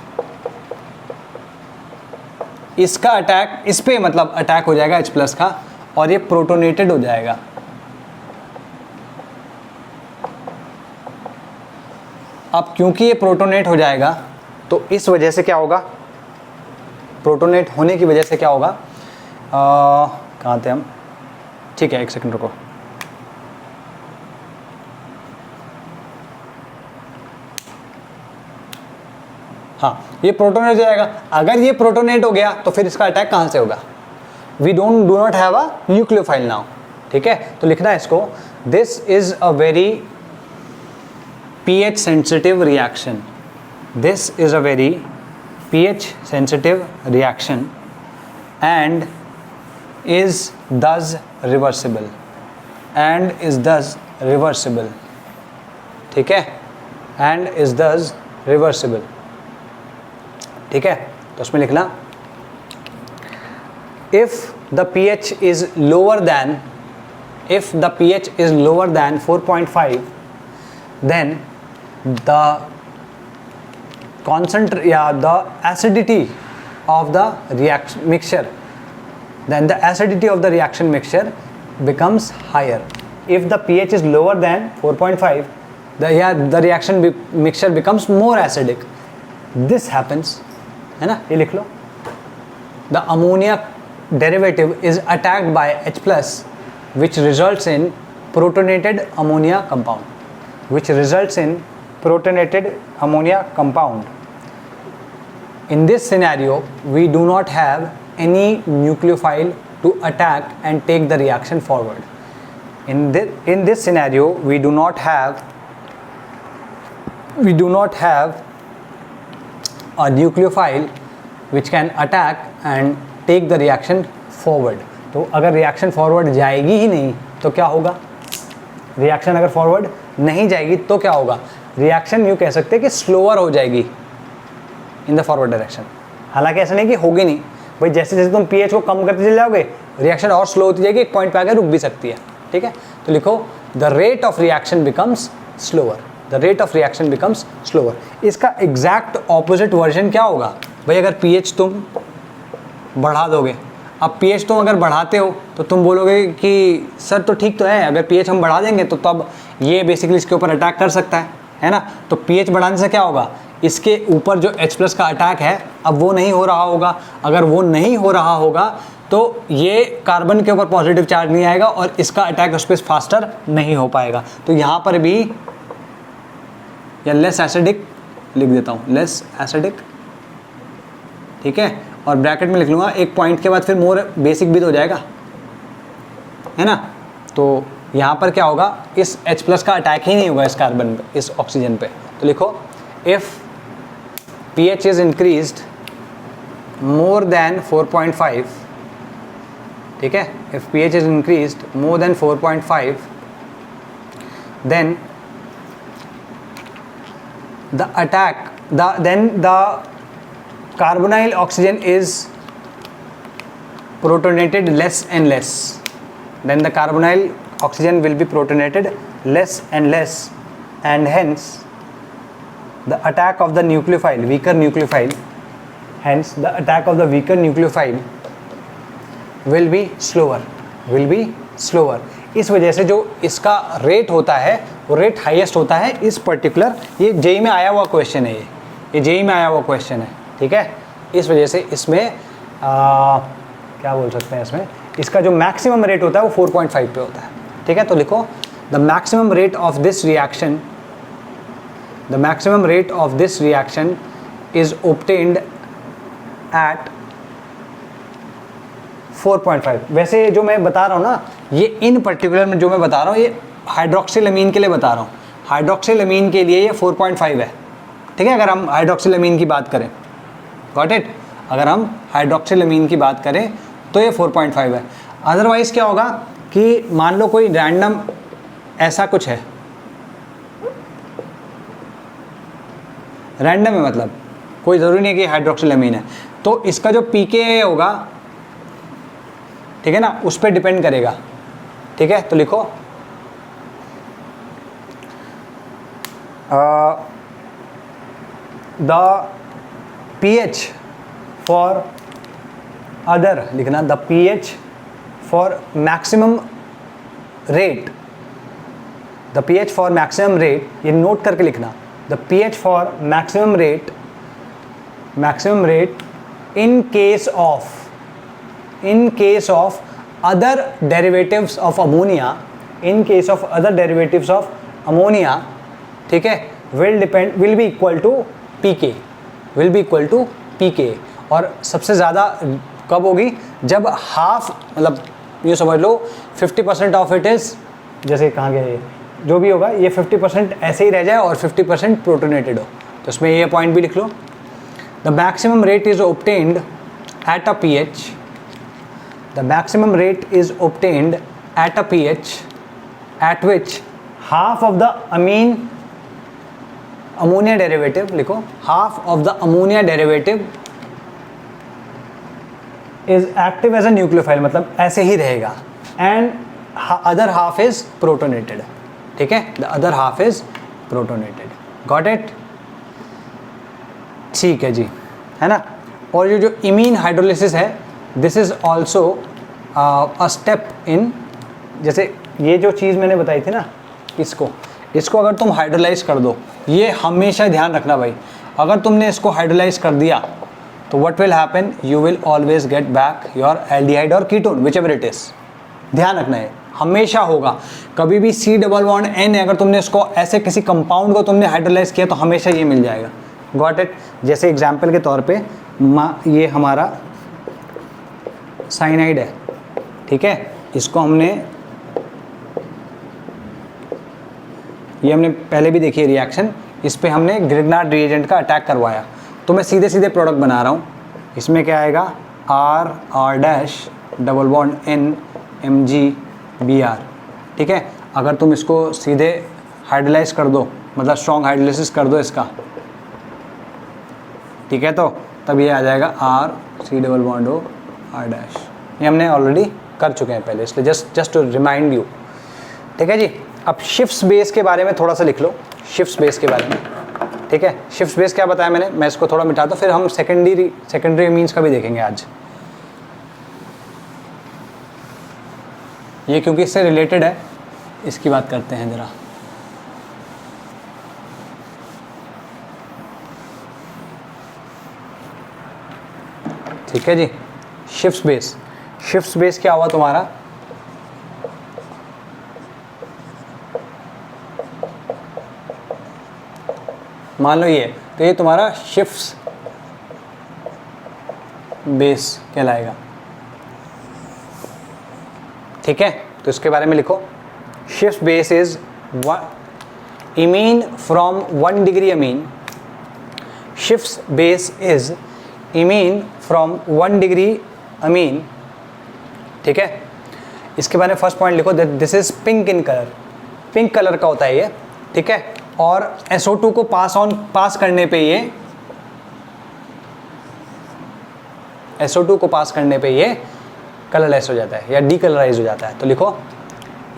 इसका अटैक, इस पे मतलब अटैक हो जाएगा H+ का, और ये प्रोटोनेटेड हो जाएगा। अब क्योंकि ये प्रोटोनेट हो जाएगा तो इस वजह से क्या होगा, प्रोटोनेट होने की वजह से क्या होगा, कहाँ थे हम? ठीक है, एक सेकंड रुको। हाँ, ये प्रोटोनेट हो जाएगा। अगर ये प्रोटोनेट हो गया तो फिर इसका अटैक कहाँ से होगा? We do not have a nucleophile now. ठीक है, तो लिखना है इसको, this is a very pH sensitive reaction. This is a very pH sensitive reaction and is thus reversible. And is thus reversible. ठीक है, and is thus reversible. ठीक है, तो उसमें लिखना if the pH is lower than 4.5 then the the acidity of the reaction mixture becomes higher. If the pH is lower than 4.5, the reaction mixture becomes more acidic. This happens, है ना, ये लिख लो. The ammonia derivative is attacked by H+, which results in protonated ammonia compound. In this scenario, we do not have any nucleophile to attack and take the reaction forward. In this scenario, we do not have a nucleophile which can attack and take the reaction forward. तो अगर reaction forward जाएगी ही नहीं तो क्या होगा? Reaction अगर forward नहीं जाएगी तो क्या होगा? रिएक्शन यूँ कह सकते हैं कि स्लोअर हो जाएगी इन द फॉरवर्ड डायरेक्शन. हालांकि ऐसा नहीं कि होगी नहीं भाई, जैसे जैसे तुम पीएच को कम करते चले जाओगे रिएक्शन और स्लो होती जाएगी, एक पॉइंट पे आकर रुक भी सकती है. ठीक है, तो लिखो the rate of reaction becomes slower. इसका एग्जैक्ट ऑपोजिट वर्जन क्या होगा भाई? अगर पीएच तुम बढ़ा दोगे, अब पीएच तुम अगर बढ़ाते हो तो तुम बोलोगे कि सर तो ठीक तो है, अगर पीएच हम बढ़ा देंगे तो तब ये बेसिकली इसके ऊपर अटैक कर सकता है ना. तो पीएच बढ़ाने से क्या होगा? इसके ऊपर जो H+ का अटैक है अब वो नहीं हो रहा होगा. अगर वो नहीं हो रहा होगा तो ये कार्बन के ऊपर पॉजिटिव चार्ज नहीं आएगा और इसका अटैक उस पर फास्टर नहीं हो पाएगा. तो यहाँ पर भी या लेस एसिडिक लिख देता हूँ, लेस एसिडिक. ठीक है, और ब्रैकेट में लिख लूँगा एक पॉइंट के बाद फिर मोर बेसिक भी तो हो जाएगा, है ना. तो यहाँ पर क्या होगा? इस H+ का अटैक ही नहीं होगा इस कार्बन पे, इस ऑक्सीजन पे. तो लिखो if pH is increased more than 4.5, ठीक है, if pH is increased more than 4.5 then the carbonyl oxygen is protonated less and less. Then the carbonyl oxygen will be protonated less and less, and hence the attack of the weaker nucleophile will be slower. इस वजह से जो इसका rate होता है वो rate highest होता है इस पर्टिकुलर, ये जेई में आया हुआ क्वेश्चन है, ये जेई में आया हुआ क्वेश्चन है. ठीक है, इस वजह से इसमें क्या बोल सकते हैं, इसमें इसका जो मैक्सिमम रेट होता है वो 4.5 पे होता है. ठीक है, तो लिखो the maximum rate of this reaction is obtained at 4.5. वैसे जो मैं बता रहा हूँ ना, ये इन पर्टिकुलर में जो मैं बता रहा हूँ ये हाइड्रोक्सिलमीन के लिए बता रहा हूँ. हाइड्रोक्सिलमीन के लिए ये 4.5 है. ठीक है, अगर हम हाइड्रोक्सिलमीन की बात करें, गॉट इट, अगर हम हाइड्रोक्सिलमीन की बात करें तो ये 4.5 है. अदरवाइज़ क्या होगा कि मान लो कोई रैंडम ऐसा कुछ है, रैंडम है मतलब कोई ज़रूरी नहीं कि हाइड्रोक्सिलमीन है, तो इसका जो pKa होगा, ठीक है ना, उस पर डिपेंड करेगा. ठीक है, तो लिखो द pH फॉर अदर, लिखना the pH for maximum rate, the pH for maximum rate, ये नोट करके लिखना, the pH for maximum rate in case of other derivatives of ammonia, in case of other derivatives of ammonia, ठीक है, will be equal to pK, will be equal to pK. और सबसे ज़्यादा कब होगी, जब हाफ, मतलब ये समझ लो 50% ऑफ इट इज़, जैसे कहाँ गया ये, जो भी होगा ये 50% ऐसे ही रह जाए और 50% प्रोटोनेटेड हो, तो इसमें ये पॉइंट भी लिख लो। The maximum rate is obtained at a pH, the maximum rate is obtained at a pH at which half of the ammonia derivative, लिखो half of the ammonia derivative is active as a nucleophile, मतलब ऐसे ही रहेगा, and other half is protonated, ठीक है, the other half is protonated, got it, ठीक है जी, है ना। और ये जो इमीन हाइड्रोलिसिस है, this is also a step in, जैसे ये जो चीज़ मैंने बताई थी ना, इसको अगर तुम हाइड्रोलाइज कर दो, ये हमेशा ध्यान रखना भाई, अगर तुमने इसको हाइड्रोलाइज कर दिया तो what will happen, you will always get back your aldehyde और ketone, whichever it is, ध्यान रखना है, हमेशा होगा। कभी भी C डबल बॉन्ड N, अगर तुमने इसको ऐसे किसी कंपाउंड को तुमने हाइड्रोलाइज किया तो हमेशा ये मिल जाएगा, गॉट इट। जैसे एग्जाम्पल के तौर पे ये हमारा साइनाइड है, ठीक है, इसको हमने पहले भी देखी है रिएक्शन, इस पे हमने ग्रिग्नार्ड रिएजेंट का अटैक करवाया, तो मैं सीधे सीधे प्रोडक्ट बना रहा हूँ, इसमें क्या आएगा, R dash double bond N MgBr, ठीक है। अगर तुम इसको सीधे हाइड्रोलाइज कर दो, मतलब स्ट्रॉन्ग हाइड्रोलिसिस कर दो इसका, ठीक है, तो तब ये आ जाएगा R C double bond O R dash, ये हमने ऑलरेडी कर चुके हैं पहले, इसलिए जस्ट टू रिमाइंड यू, ठीक है जी। अब शिफ्ट्स बेस के बारे में थोड़ा सा लिख लो, शिफ्ट्स बेस के बारे में, ठीक है। शिफ्ट्स बेस क्या बताया मैंने, मैं इसको थोड़ा मिटा दूँ, फिर हम सेकेंडरी मीन्स का भी देखेंगे आज, ये क्योंकि इससे रिलेटेड है, इसकी बात करते हैं ज़रा। ठीक है जी, शिफ्ट्स बेस क्या हुआ तुम्हारा, मान लो ये, तो ये तुम्हारा शिफ्ट्स बेस कहलाएगा, ठीक है। तो इसके बारे में लिखो, shift base is imine from 1 degree amine, shift base is imine from 1 degree amine, ठीक है। इसके बारे में फर्स्ट पॉइंट लिखो, this is pink in colour, pink colour का होता है ये, ठीक है। और SO2 को पास करने पे ये, SO2 को पास करने पे ये कलरलेस हो जाता है या डीकलराइज हो जाता है, तो लिखो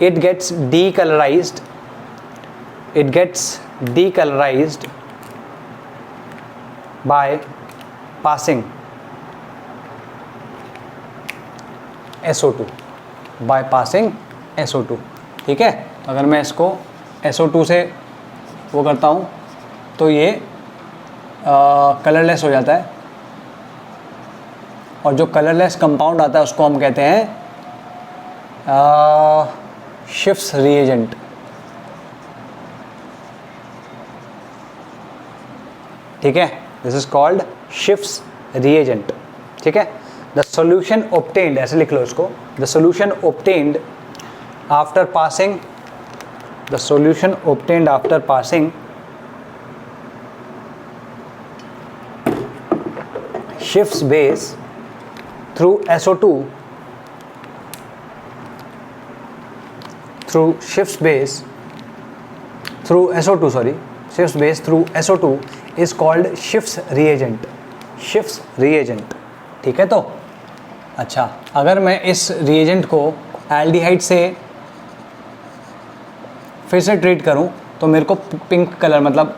it gets decolourised by passing SO2, by passing SO2, ठीक है। अगर मैं इसको SO2 से वो करता हूँ तो ये कलरलेस हो जाता है, और जो कलरलेस कंपाउंड आता है उसको हम कहते हैं शिफ्ट्स रिएजेंट, ठीक है, this is called shifts reagent, ठीक है। द सॉल्यूशन ऑब्टेन्ड, ऐसे लिख लो इसको, the solution obtained after passing, the solution obtained after passing shifts base through SO2, shifts base through SO2 is called shifts reagent, ठीक है। तो अच्छा, अगर मैं इस रिएजेंट को एल्डिहाइड से फिर से ट्रीट करूं तो मेरे को पिंक कलर, मतलब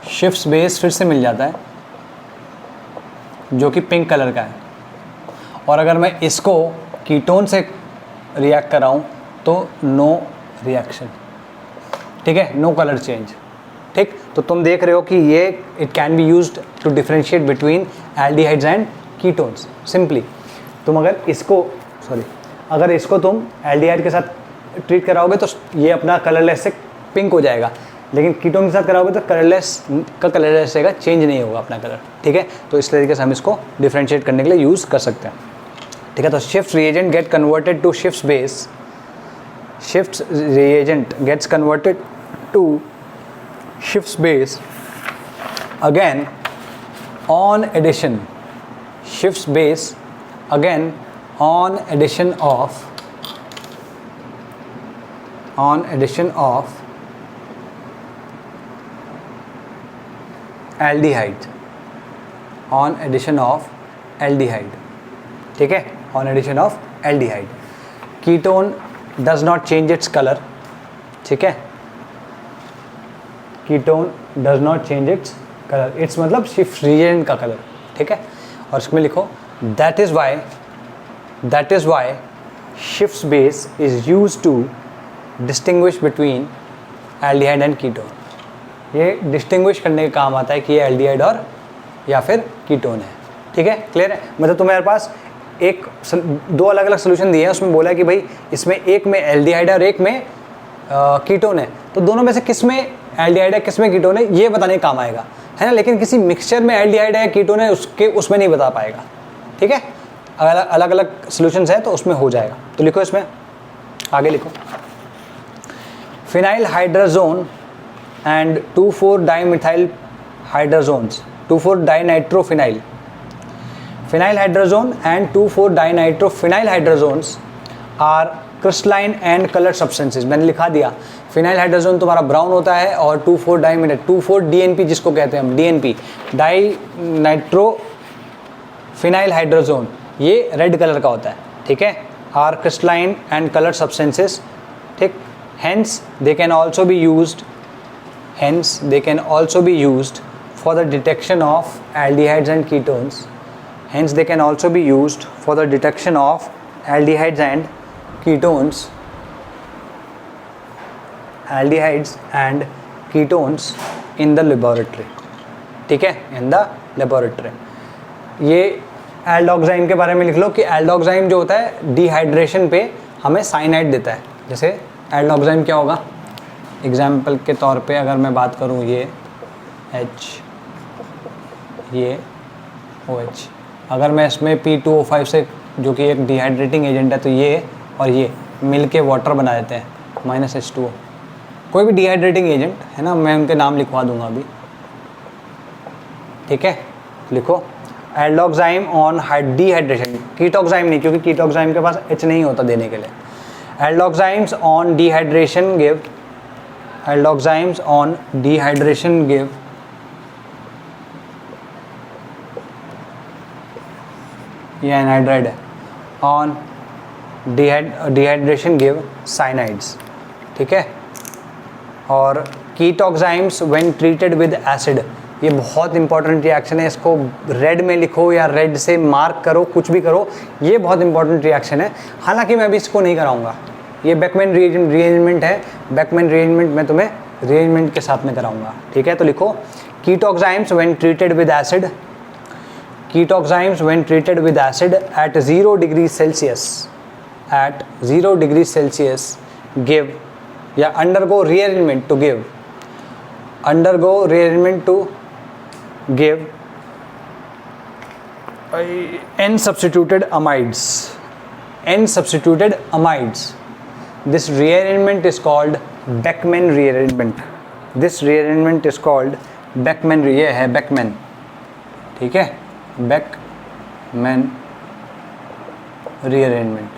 शिफ्ट्स बेस फिर से मिल जाता है जो कि पिंक कलर का है। और अगर मैं इसको कीटोन से रिएक्ट कराऊं तो नो रिएक्शन, ठीक है, नो कलर चेंज, ठीक। तो तुम देख रहे हो कि ये it can be used to differentiate between aldehydes and ketones simply, तुम अगर इसको तुम एल्डिहाइड के साथ ट्रीट कराओगे तो ये अपना कलरलेस से पिंक हो जाएगा, लेकिन कीटोन के साथ कराओगे तो कलरलेस रहेगा, चेंज नहीं होगा अपना कलर। ठीक है, तो इस तरीके से हम इसको डिफ्रेंशिएट करने के लिए यूज़ कर सकते हैं। ठीक है, तो shift reagent get converted to shift base, shift reagent gets converted to shift base again on addition, shift base again on addition of aldehyde, on addition of aldehyde। ठीक है, on addition of aldehyde, ketone does not change its color। ठीक है, ketone does not change its color, its मतलब shift reagent का colour. ठीक है, और इसमें लिखो that is why Schiff's base is used to distinguish between aldehyde and ketone। ये डिस्टिंग्विश करने का काम आता है कि ये एल्डिहाइड और या फिर कीटोन है। ठीक है, क्लियर है। मतलब तुम्हारे पास दो अलग अलग सोल्यूशन दिए हैं, उसमें बोला है कि भाई इसमें एक में एल्डिहाइड है और एक में कीटोन है, तो दोनों में से किस में एल्डिहाइड है किस में कीटोन है ये बताने का काम आएगा, है ना। लेकिन किसी मिक्सचर में एल्डिहाइड है कीटोन है उसमें नहीं बता पाएगा। ठीक है, अलग अलग सॉल्यूशंस है तो उसमें हो जाएगा। तो लिखो, इसमें आगे लिखो, phenyl hydrazone and two four dimethyl hydrazones, two four dinitrophenyl, phenyl hydrazone and two four dinitrophenyl hydrazones are crystalline and colour substances. मैंने लिखा दिया, फिनाइल हाइड्राजोन तुम्हारा ब्राउन होता है और 2,4-डाइमिथाइल 2,4-DNP जिसको कहते हैं हम, DNP डाई नाइट्रोफिनाइल हाइड्राजोन, ये रेड कलर का होता है। ठीक है, are crystalline and colour substances. ठीक, hence they can also be used for the detection of aldehydes and ketones, hence they can also be used for the detection of aldehydes and ketones, in the laboratory. ठीक है, इन the laboratory. ये एल्डोक्साइन के बारे में लिख लो कि एल्डोक्साइन जो होता है डिहाइड्रेशन पे हमें साइनाइड देता है। जैसे एल्डोक्साइन क्या होगा, एग्जाम्पल के तौर पे अगर मैं बात करूँ, ये H, ये OH, अगर मैं इसमें P2O5 से, जो कि एक डिहाइड्रेटिंग एजेंट है, तो ये और ये मिल के वाटर बना देते हैं, -H2O। कोई भी डिहाइड्रेटिंग एजेंट है ना, मैं उनके नाम लिखवा दूंगा अभी। ठीक है, लिखो एल्डोक्साइम ऑन डिहाइड्रेशन, कीटोक्साइम नहीं, क्योंकि कीटोक्साइम के पास H नहीं होता देने के लिए। एल्डोक्साइम्स ऑन डिहाइड्रेशन गिव ये एनहाइड्राइड है, ऑन डिहाइड्रेशन गिव साइनाइड्स। ठीक है, और कीटोक्साइम्स व्हेन ट्रीटेड विद एसिड, ये बहुत इंपॉर्टेंट रिएक्शन है, इसको रेड में लिखो या रेड से मार्क करो, कुछ भी करो, ये बहुत इंपॉर्टेंट रिएक्शन है। हालांकि मैं अभी इसको नहीं कराऊंगा, ये बेकमैन रीअरेंजमेंट है, बेकमैन रीअरेंजमेंट मैं तुम्हें रीअरेंजमेंट के साथ में कराऊंगा। ठीक है, तो लिखो ketoximes when treated with acid, ketoximes when treated with acid at 0 degree Celsius give या undergo rearrangement to give n substituted amides. This rearrangement is called Beckmann rearrangement. ये है Beckmann। ठीक है, Beckmann rearrangement।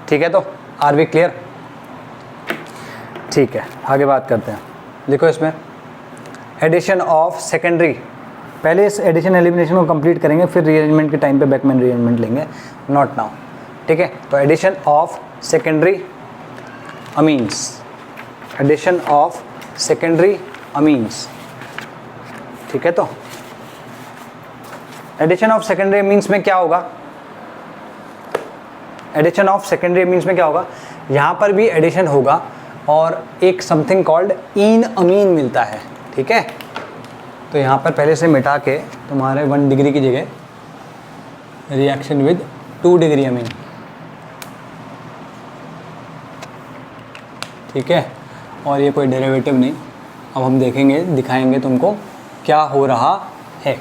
ठीक है, तो आर वी क्लियर। ठीक है, आगे बात करते हैं। लिखो इसमें एडिशन ऑफ सेकेंडरी, पहले इस एडिशन एलिमिनेशन को कंप्लीट करेंगे, फिर रीअरेंजमेंट के टाइम पे बेकमैन रीअरेंजमेंट लेंगे, नॉट नाउ। ठीक है, तो addition of secondary amines, addition of secondary amines. ठीक है, तो एडिशन ऑफ सेकेंडरी अमीन्स में क्या होगा, एडिशन ऑफ सेकेंडरी अमीन्स में क्या होगा, यहाँ पर भी एडिशन होगा और एक समथिंग कॉल्ड इन अमीन मिलता है। ठीक है, तो यहाँ पर पहले से मिटा के तुम्हारे 1 डिग्री की जगह रिएक्शन विद 2 डिग्री अमीन, ठीक है। और ये कोई डेरिवेटिव नहीं, अब हम देखेंगे, दिखाएंगे तुमको क्या हो रहा है।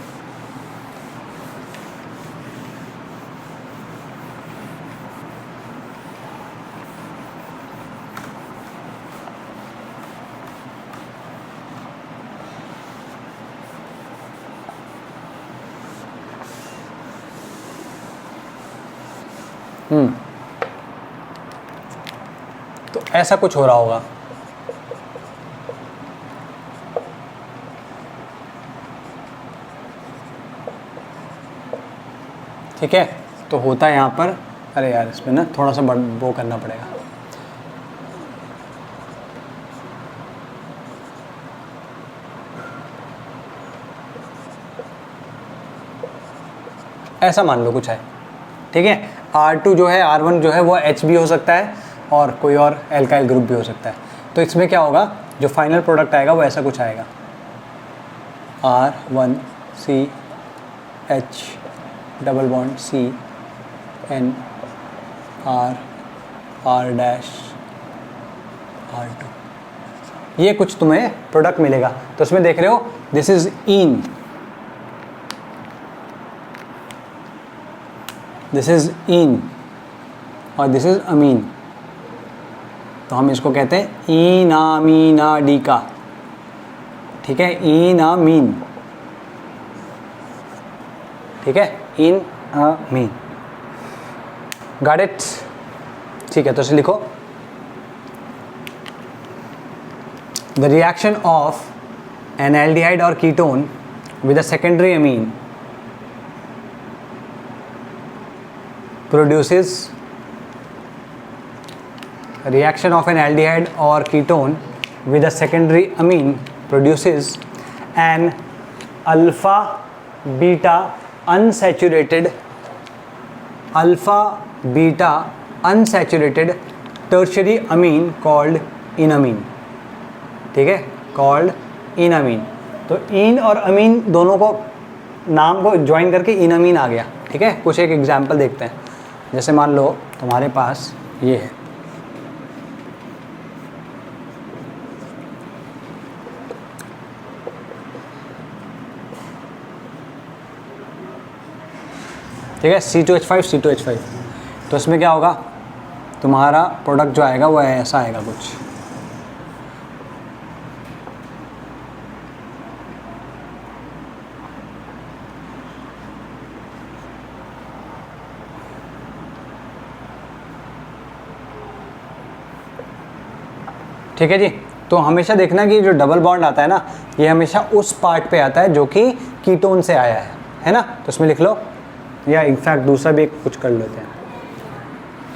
तो ऐसा कुछ हो रहा होगा, ठीक है। तो होता है यहाँ पर, अरे यार इसमें ना थोड़ा सा वो करना पड़ेगा, ऐसा मान लो कुछ है, ठीक है। R2 जो है, R1 जो है वो H भी हो सकता है और कोई और एल्काइल ग्रुप भी हो सकता है। तो इसमें क्या होगा, जो फाइनल प्रोडक्ट आएगा वो ऐसा कुछ आएगा, R1CH double bond CN R2, ये कुछ तुम्हें प्रोडक्ट मिलेगा। तो इसमें देख रहे हो, this is in, this is in और दिस इज अमीन। तो हम इसको कहते हैं इनामीनाडिका, ठीक है, इनामीन, ठीक है, इन अमीन, गॉट इट, ठीक है। तो इसे लिखो, the reaction of an aldehyde और ketone with a secondary amine produces, reaction of an aldehyde or ketone with a secondary amine produces an alpha beta unsaturated tertiary amine called enamine, ठीक है, called enamine। तो इन और अमीन दोनों को नाम को join करके इनामीन आ गया, ठीक है। कुछ एक एग्जांपल देखते हैं, जैसे मान लो तुम्हारे पास ये है, ठीक है, C2H5 C2H5। तो इसमें क्या होगा, तुम्हारा प्रोडक्ट जो आएगा वो ऐसा आएगा कुछ, ठीक है जी। तो हमेशा देखना कि जो डबल बॉन्ड आता है ना, ये हमेशा उस पार्ट पे आता है जो कि कीटोन से आया है ना। तो इसमें लिख लो, या इनफैक्ट दूसरा भी कुछ कर लेते हैं,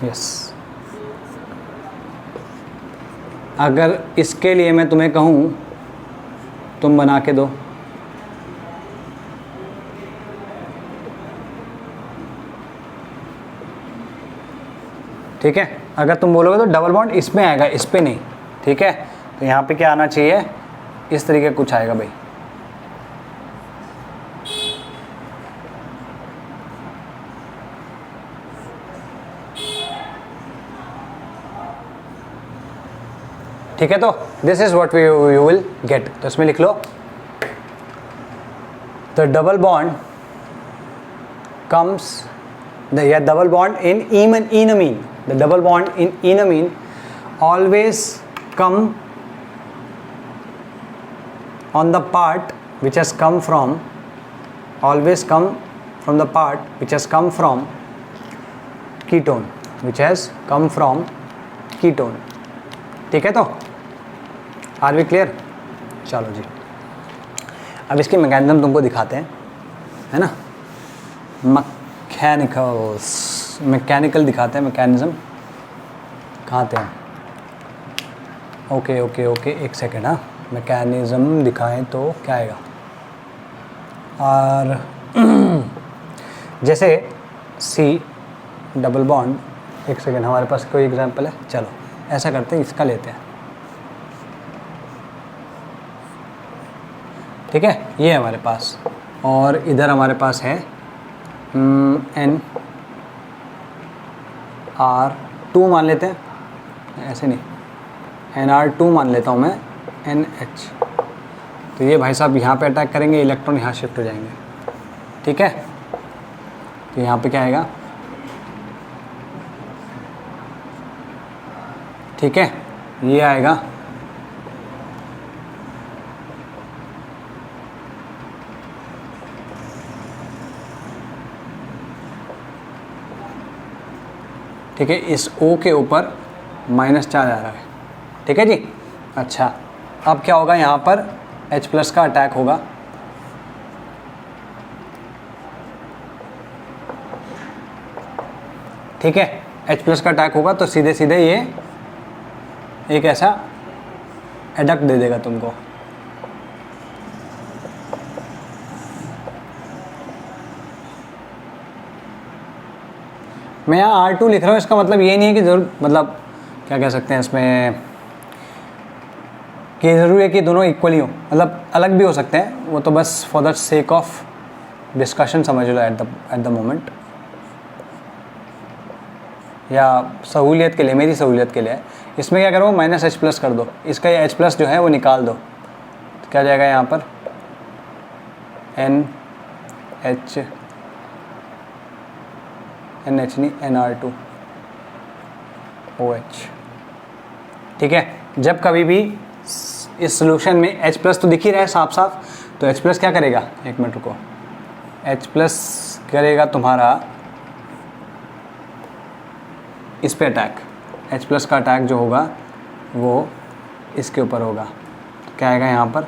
यस। अगर इसके लिए मैं तुम्हें कहूँ, तुम बना के दो, ठीक है। अगर तुम बोलोगे तो डबल बॉन्ड इसमें आएगा, इस पे नहीं, ठीक है। तो यहाँ पे क्या आना चाहिए, इस तरीके कुछ आएगा भाई, ठीक है। तो this is what you will get. तो इसमें लिख लो, द डबल बॉन्ड कम्स, या double bond in enamine, the double bond in enamine always come on the part which has come from, always come from the part which has come from ketone, which has come from ketone, ठीक है। तो are we clear, चलो जी। अब इसकी mechanism तुमको दिखाते हैं, है ना, मैकेनिकल दिखाते हैं, मैकेनिज्म कहाँ थे हम, ओके ओके ओके, एक सेकेंड, हाँ, मैकेनिज्म दिखाएं तो क्या आएगा। और जैसे सी डबल बॉन्ड, एक सेकेंड, हमारे पास कोई एग्जांपल है, चलो ऐसा करते हैं, इसका लेते हैं। ठीक है, ये है हमारे पास। और इधर हमारे पास है NR2 मान लेते हैं, ऐसे नहीं, NR2 मान लेता हूँ मैं, NH। तो ये भाई साहब यहाँ पे अटैक करेंगे, इलेक्ट्रॉन यहाँ शिफ्ट हो जाएंगे। ठीक है, तो यहाँ पे क्या आएगा, ठीक है, ये आएगा ठीक है, इस O के ऊपर -4 आ रहा है। ठीक है जी। अच्छा, अब क्या होगा, यहाँ पर H+ का अटैक होगा। ठीक है, H+ का अटैक होगा तो सीधे सीधे ये एक ऐसा एडक्ट दे देगा तुमको। मैं यहाँ R2 लिख रहा हूँ, इसका मतलब ये नहीं है कि जरूर, मतलब क्या कह सकते हैं इसमें, कि ज़रूरी है कि दोनों इक्वली हो, मतलब अलग भी हो सकते हैं, वो तो बस for the sake of discussion समझ लो एट द मोमेंट, या सहूलियत के लिए, मेरी सहूलियत के लिए। इसमें क्या करो, -H+ कर दो, इसका ये H+ जो है वो निकाल दो, तो क्या जाएगा यहाँ पर NH नहीं, NR2 OH। ठीक है, जब कभी भी इस सोल्यूशन में H+ तो दिख ही रहा है साफ साफ, तो H+ क्या करेगा, एक मिनट रुको, H+ करेगा तुम्हारा इस पे अटैक, H+ का अटैक जो होगा वो इसके ऊपर होगा। तो क्या आएगा यहाँ पर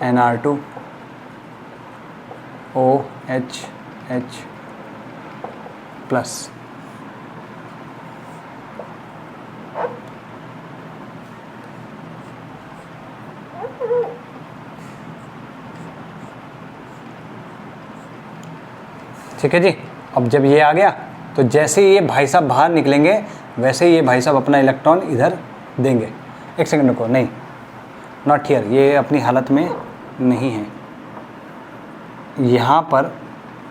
NR2 OH H+। ठीक है जी। अब जब ये आ गया तो जैसे ये भाई साहब बाहर निकलेंगे वैसे ही ये भाई साहब अपना इलेक्ट्रॉन इधर देंगे। एक सेकंड को, नहीं, नॉट हियर, ये अपनी हालत में नहीं है। यहाँ पर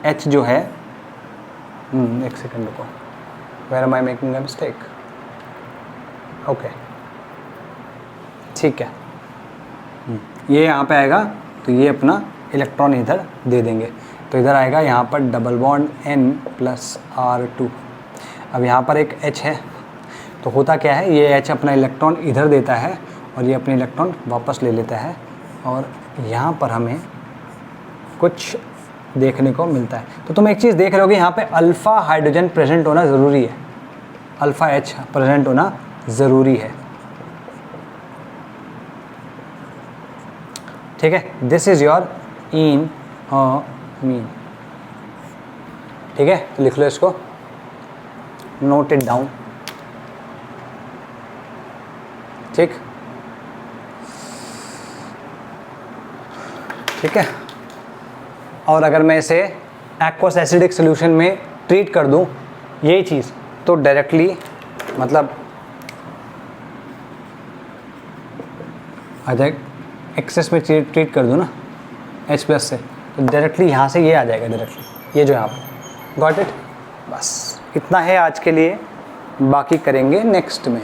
H जो है, एक सेकंड को, where am I making a mistake, okay ठीक है, ये यहाँ पे आएगा तो ये अपना इलेक्ट्रॉन इधर दे देंगे। तो इधर आएगा यहाँ पर डबल बॉन्ड N+R2। अब यहाँ पर एक H है, तो होता क्या है, ये H अपना इलेक्ट्रॉन इधर देता है और ये अपने इलेक्ट्रॉन वापस ले लेता है, और यहाँ पर हमें कुछ देखने को मिलता है। तो तुम एक चीज़ देख रहे हो कि यहाँ पे अल्फ़ा हाइड्रोजन प्रेजेंट होना ज़रूरी है, अल्फ़ा H प्रेजेंट होना ज़रूरी है। ठीक है, this is your in mean. ठीक है, तो लिख लो इसको, नोट इट डाउन। ठीक ठीक है, और अगर मैं इसे एक्वस एसिडिक सोल्यूशन में ट्रीट कर दूं यही चीज़, तो डायरेक्टली मतलब अगर एक्सेस में ट्रीट कर दूं ना H+ से, तो डायरेक्टली यहाँ से ये आ जाएगा, डायरेक्टली ये जो यहाँ पर। Got it? बस इतना है आज के लिए, बाकी करेंगे नेक्स्ट में।